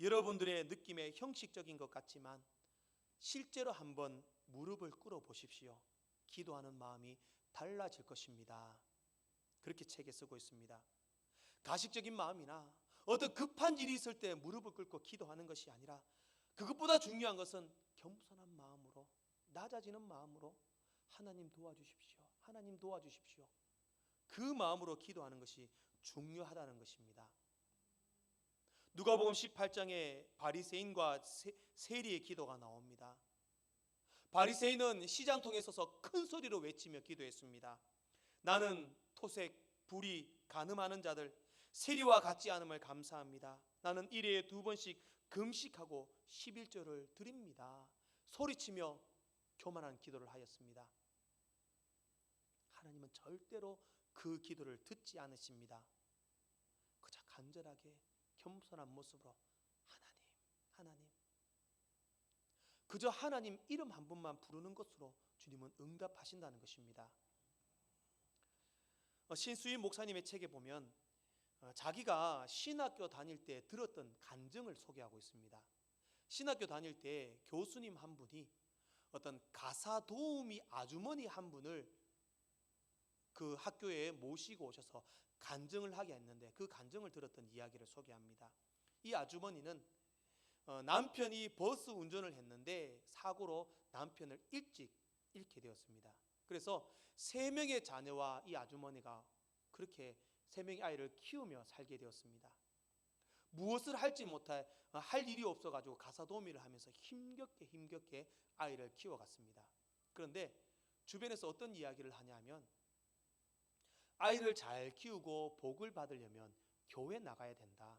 여러분들의 느낌에 형식적인 것 같지만 실제로 한번 무릎을 꿇어 보십시오. 기도하는 마음이 달라질 것입니다. 그렇게 책에 쓰고 있습니다. 가식적인 마음이나 어떤 급한 일이 있을 때 무릎을 꿇고 기도하는 것이 아니라 그것보다 중요한 것은 겸손한 마음으로, 낮아지는 마음으로 하나님 도와주십시오. 하나님 도와주십시오. 그 마음으로 기도하는 것이 중요하다는 것입니다. 누가복음 18장에 바리새인과 세리의 기도가 나옵니다. 바리새인은 시장통에 서서 큰 소리로 외치며 기도했습니다. 나는 토색, 불의, 간음하는 자들, 세리와 같지 않음을 감사합니다. 나는 일회에 2번씩 금식하고 11조를 드립니다. 소리치며 교만한 기도를 하였습니다. 하나님은 절대로 그 기도를 듣지 않으십니다. 그저 간절하게 겸손한 모습으로 하나님 그저 하나님 이름 한 번만 부르는 것으로 주님은 응답하신다는 것입니다. 신수임 목사님의 책에 보면 자기가 신학교 다닐 때 들었던 간증을 소개하고 있습니다. 신학교 다닐 때 교수님 한 분이 어떤 가사 도우미 아주머니 한 분을 그 학교에 모시고 오셔서 간증을 하게 했는데 그 간증을 들었던 이야기를 소개합니다. 이 아주머니는 남편이 버스 운전을 했는데 사고로 남편을 일찍 잃게 되었습니다. 그래서 3명의 자녀와 이 아주머니가 그렇게 3명의 아이를 키우며 살게 되었습니다. 무엇을 할지 못해 할 일이 없어가지고 가사도우미를 하면서 힘겹게 아이를 키워갔습니다. 그런데 주변에서 어떤 이야기를 하냐면 아이를 잘 키우고 복을 받으려면 교회 나가야 된다.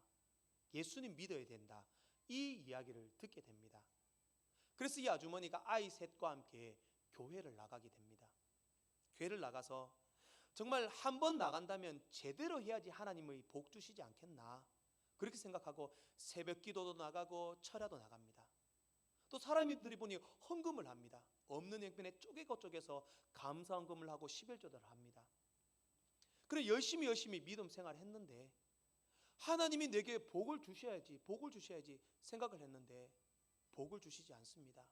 예수님 믿어야 된다. 이 이야기를 듣게 됩니다. 그래서 이 아주머니가 아이 셋과 함께 교회를 나가게 됩니다. 교회를 나가서 정말 한 번 나간다면 제대로 해야지 하나님의 복 주시지 않겠나 그렇게 생각하고 새벽 기도도 나가고 철야도 나갑니다. 또 사람들이 보니 헌금을 합니다. 없는 형편에 쪼개서 감사 헌금을 하고 11조를 합니다. 그래 열심히 믿음 생활을 했는데 하나님이 내게 복을 주셔야지 생각을 했는데 복을 주시지 않습니다.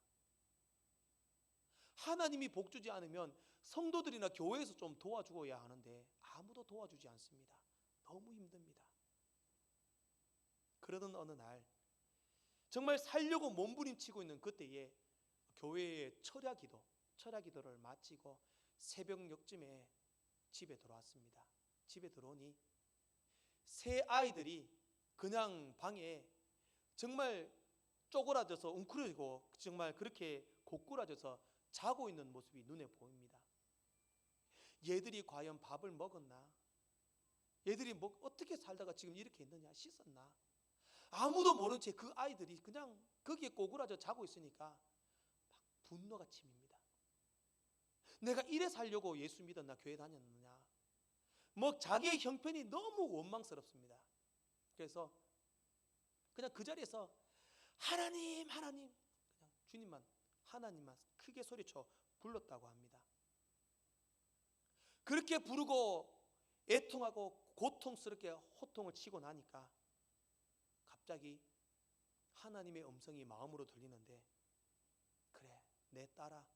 하나님이 복 주지 않으면 성도들이나 교회에서 좀 도와주어야 하는데 아무도 도와주지 않습니다. 너무 힘듭니다. 그러던 어느 날 정말 살려고 몸부림치고 있는 그때에 교회의 철야 기도를 마치고 새벽녘쯤에 집에 들어왔습니다. 집에 들어오니 세 아이들이 그냥 방에 정말 쪼그라져서 웅크리고 정말 그렇게 고꾸라져서 자고 있는 모습이 눈에 보입니다. 얘들이 과연 밥을 먹었나? 얘들이 어떻게 살다가 지금 이렇게 있느냐? 씻었나? 아무도 모른 채 그 아이들이 그냥 거기에 꼬꾸라져 자고 있으니까 막 분노가 치밉니다. 내가 이래 살려고 예수 믿었나? 교회 다녔느냐? 자기의 형편이 너무 원망스럽습니다. 그래서 그냥 그 자리에서 하나님 그냥 주님만 하나님만 크게 소리쳐 불렀다고 합니다. 그렇게 부르고 애통하고 고통스럽게 호통을 치고 나니까 갑자기 하나님의 음성이 마음으로 들리는데 그래 내 딸아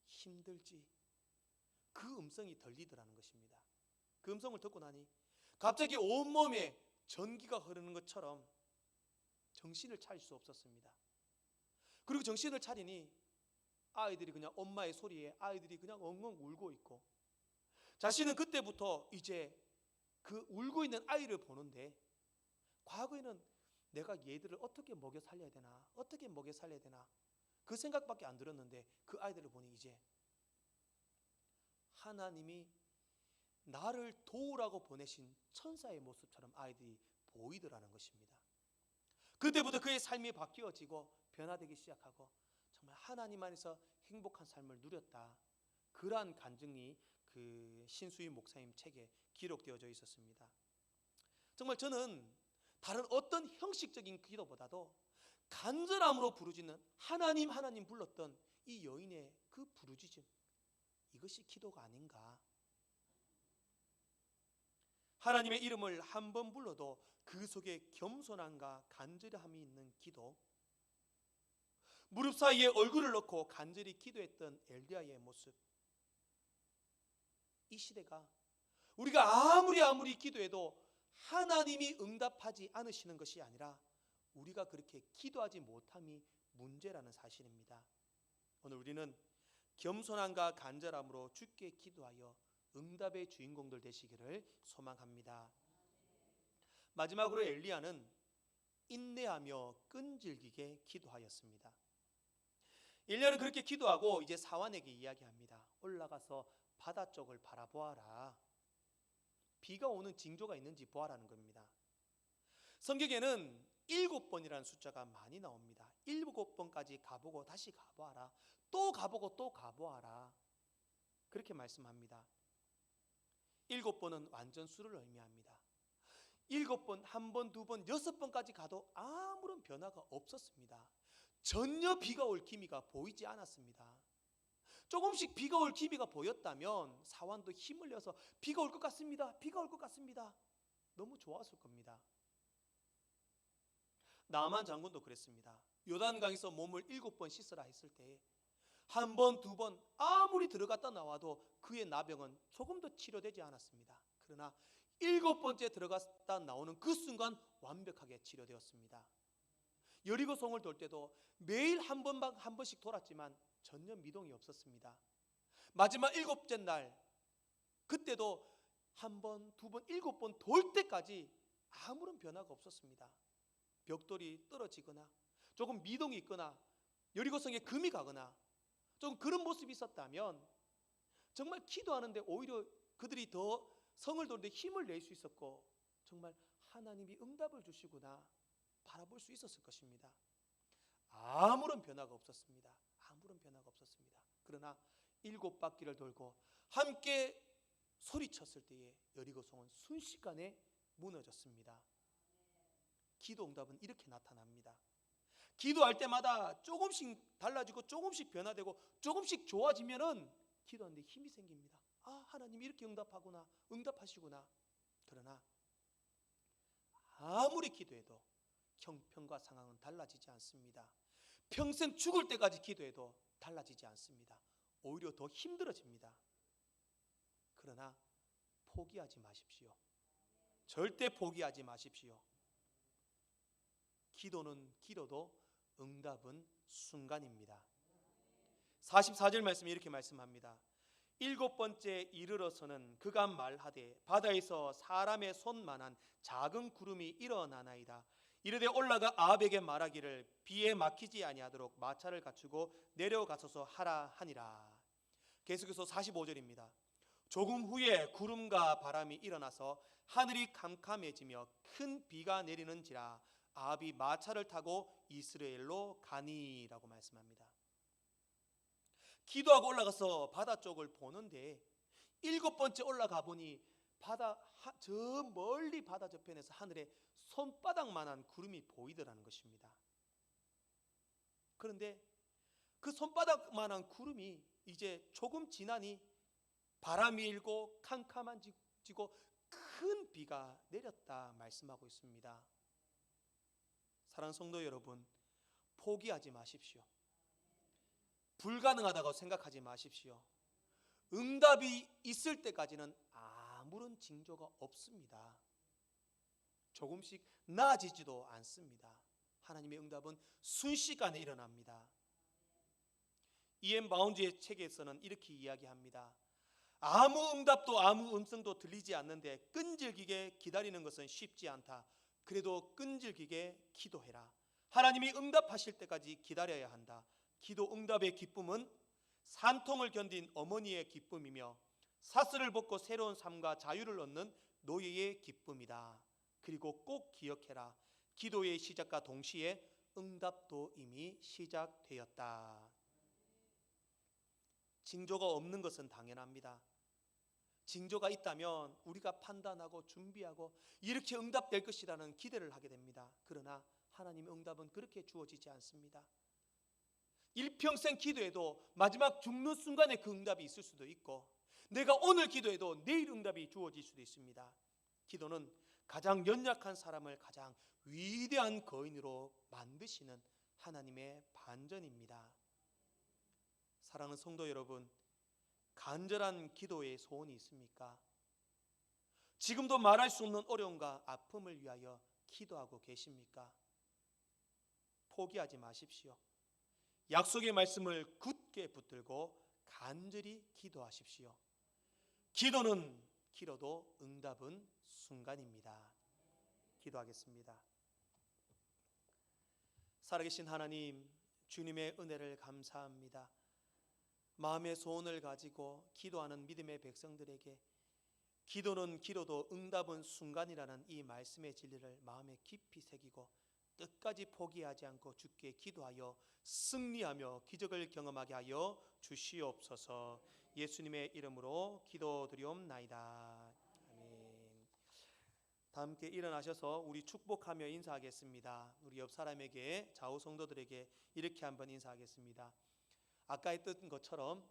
힘들지 그 음성이 들리더라는 것입니다. 그 음성을 듣고 나니 갑자기 온몸에 전기가 흐르는 것처럼 정신을 차릴 수 없었습니다. 그리고 정신을 차리니 아이들이 그냥 엄마의 소리에 아이들이 그냥 엉엉 울고 있고 자신은 그때부터 이제 그 울고 있는 아이를 보는데 과거에는 내가 얘들을 어떻게 먹여 살려야 되나 그 생각밖에 안 들었는데 그 아이들을 보니 이제 하나님이 나를 도우라고 보내신 천사의 모습처럼 아이들이 보이더라는 것입니다. 그때부터 그의 삶이 바뀌어지고 변화되기 시작하고 정말 하나님 안에서 행복한 삶을 누렸다. 그러한 간증이 그 신수희 목사님 책에 기록되어져 있었습니다. 정말 저는 다른 어떤 형식적인 기도보다도 간절함으로 부르짖는 하나님 하나님 불렀던 이 여인의 그 부르짖음, 이것이 기도가 아닌가. 하나님의 이름을 한 번 불러도 그 속에 겸손함과 간절함이 있는 기도, 무릎 사이에 얼굴을 넣고 간절히 기도했던 엘리야의 모습, 이 시대가 우리가 아무리 기도해도 하나님이 응답하지 않으시는 것이 아니라 우리가 그렇게 기도하지 못함이 문제라는 사실입니다. 오늘 우리는 겸손함과 간절함으로 주께 기도하여 응답의 주인공들 되시기를 소망합니다. 마지막으로 엘리야는 인내하며 끈질기게 기도하였습니다. 엘리야는 그렇게 기도하고 이제 사환에게 이야기합니다. 올라가서 바다 쪽을 바라보아라. 비가 오는 징조가 있는지 보아라는 겁니다. 성경에는 7번이라는 숫자가 많이 나옵니다. 7번까지 가보고 다시 가보아라. 또 가보고 또 가보아라. 그렇게 말씀합니다. 7번은 완전수를 의미합니다. 7번, 1번, 2번, 6번까지 가도 아무런 변화가 없었습니다. 전혀 비가 올 기미가 보이지 않았습니다. 조금씩 비가 올 기미가 보였다면 사환도 힘을 내서 비가 올 것 같습니다. 비가 올 것 같습니다. 너무 좋았을 겁니다. 나만 장군도 그랬습니다. 요단강에서 몸을 7번 씻으라 했을 때 1번, 2번 아무리 들어갔다 나와도 그의 나병은 조금도 치료되지 않았습니다. 그러나 7번째 들어갔다 나오는 그 순간 완벽하게 치료되었습니다. 여리고성을 돌 때도 매일 한 번씩 돌았지만 전혀 미동이 없었습니다. 마지막 7째 날 그때도 1번, 2번, 7번 돌 때까지 아무런 변화가 없었습니다. 벽돌이 떨어지거나 조금 미동이 있거나 여리고성에 금이 가거나 좀 그런 모습이 있었다면 정말 기도하는데 오히려 그들이 더 성을 도는데 힘을 낼 수 있었고 정말 하나님이 응답을 주시구나 바라볼 수 있었을 것입니다. 아무런 변화가 없었습니다. 아무런 변화가 없었습니다. 그러나 7바퀴를 돌고 함께 소리쳤을 때에 여리고성은 순식간에 무너졌습니다. 기도 응답은 이렇게 나타납니다. 기도할 때마다 조금씩 달라지고 조금씩 변화되고 조금씩 좋아지면은 기도하는데 힘이 생깁니다. 아, 하나님이 이렇게 응답하구나, 응답하시구나. 그러나 아무리 기도해도 형편과 상황은 달라지지 않습니다. 평생 죽을 때까지 기도해도 달라지지 않습니다. 오히려 더 힘들어집니다. 그러나 포기하지 마십시오. 절대 포기하지 마십시오. 기도는 길어도 응답은 순간입니다. 44절 말씀에 이렇게 말씀합니다. 7번째 이르러서는 그가 말하되 바다에서 사람의 손만한 작은 구름이 일어나나이다. 이르되 올라가 아합에게 말하기를 비에 막히지 아니하도록 마차를 갖추고 내려가소서 하라 하니라. 계속해서 45절입니다. 조금 후에 구름과 바람이 일어나서 하늘이 캄캄해지며 큰 비가 내리는지라 아합이 마차를 타고 이스라엘로 가니라고 말씀합니다. 기도하고 올라가서 바다 쪽을 보는데 7번째 올라가 보니 저 멀리 바다 저편에서 하늘에 손바닥만한 구름이 보이더라는 것입니다. 그런데 그 손바닥만한 구름이 이제 조금 지나니 바람이 일고 캄캄해지고 큰 비가 내렸다 말씀하고 있습니다. 사랑하는 성도 여러분, 포기하지 마십시오. 불가능하다고 생각하지 마십시오. 응답이 있을 때까지는 아무런 징조가 없습니다. 조금씩 나아지지도 않습니다. 하나님의 응답은 순식간에 일어납니다. 이엠 바운즈의 책에서는 이렇게 이야기합니다. 아무 응답도 아무 음성도 들리지 않는데 끈질기게 기다리는 것은 쉽지 않다. 그래도 끈질기게 기도해라. 하나님이 응답하실 때까지 기다려야 한다. 기도 응답의 기쁨은 산통을 견딘 어머니의 기쁨이며 사슬을 벗고 새로운 삶과 자유를 얻는 노예의 기쁨이다. 그리고 꼭 기억해라. 기도의 시작과 동시에 응답도 이미 시작되었다. 징조가 없는 것은 당연합니다. 징조가 있다면 우리가 판단하고 준비하고 이렇게 응답될 것이라는 기대를 하게 됩니다. 그러나 하나님의 응답은 그렇게 주어지지 않습니다. 일평생 기도해도 마지막 죽는 순간에 그 응답이 있을 수도 있고, 내가 오늘 기도해도 내일 응답이 주어질 수도 있습니다. 기도는 가장 연약한 사람을 가장 위대한 거인으로 만드시는 하나님의 반전입니다. 사랑하는 성도 여러분, 간절한 기도의 소원이 있습니까? 지금도 말할 수 없는 어려움과 아픔을 위하여 기도하고 계십니까? 포기하지 마십시오. 약속의 말씀을 굳게 붙들고 간절히 기도하십시오. 기도는 길어도 응답은 순간입니다. 기도하겠습니다. 살아계신 하나님, 주님의 은혜를 감사합니다. 마음의 소원을 가지고 기도하는 믿음의 백성들에게 기도는 길어도 응답은 순간이라는 이 말씀의 진리를 마음에 깊이 새기고 끝까지 포기하지 않고 주께 기도하여 승리하며 기적을 경험하게 하여 주시옵소서. 예수님의 이름으로 기도드리옵나이다. 아멘. 다 함께 일어나셔서 우리 축복하며 인사하겠습니다. 우리 옆 사람에게, 좌우 성도들에게 이렇게 한번 인사하겠습니다. 아까 했던 것처럼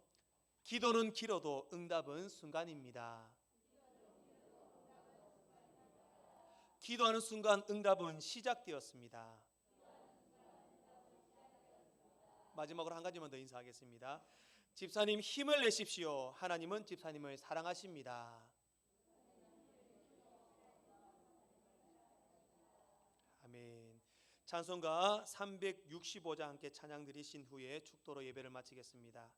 기도는 길어도 응답은 순간입니다. 기도하는 순간 응답은 시작되었습니다. 마지막으로 한 가지만 더 인사하겠습니다. 집사님 힘을 내십시오. 하나님은 집사님을 사랑하십니다. 아멘. 찬송가 365장 함께 찬양 드리신 후에 축도로 예배를 마치겠습니다.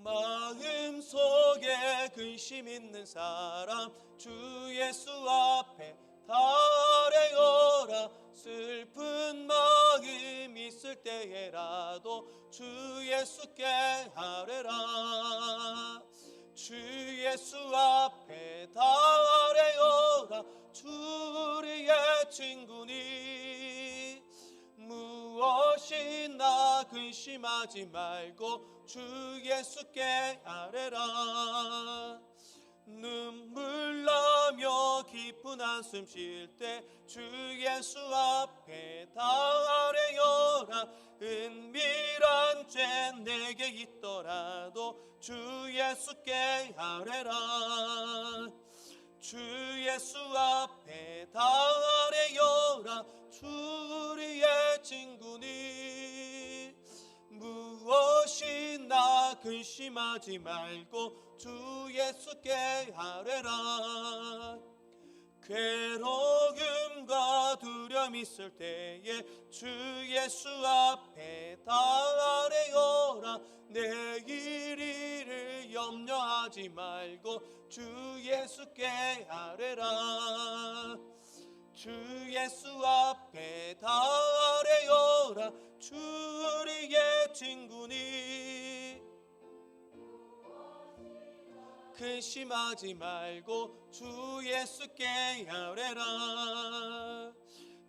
마음속에 근심 있는 사람 주 예수 앞에 달래어라. 슬픈 마음 있을 때에라도 주 예수께 아뢰라. 주 예수 앞에 달래어라. 주 우리의 친구니 무엇이나 근심하지 말고 주 예수께 아뢰라. 눈물 나며 깊은 한숨 쉴 때 주 예수 앞에 아뢰어라. 은밀한 죄 내게 있더라도 주 예수께 아뢰라. 주 예수 앞에 아뢰어라. 주 우리의 친구니 무엇이나 근심하지 말고 주 예수께 아뢰라. 괴로움과 두려움 있을 때에 주 예수 앞에 아뢰어라. 내일 일을 염려하지 말고 주 예수께 아뢰라. 주 예수 앞에 아뢰어라. 주 우리의 친구니 근심하지 말고 주 예수께 아뢰라.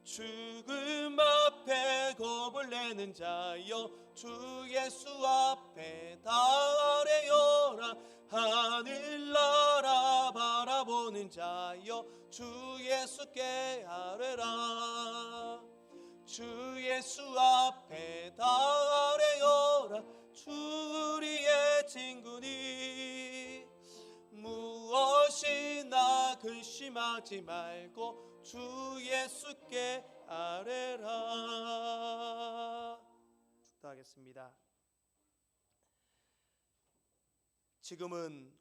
죽음 앞에 겁을 내는 자여 주 예수 앞에 아뢰어라. 하늘나라 바라보는 자여 주 예수께 아뢰라. 주 예수 앞에 아뢰어라. 주 우리의 친구니 무엇이나 근심하지 말고 주 예수께 아뢰라. 축도하겠습니다. 지금은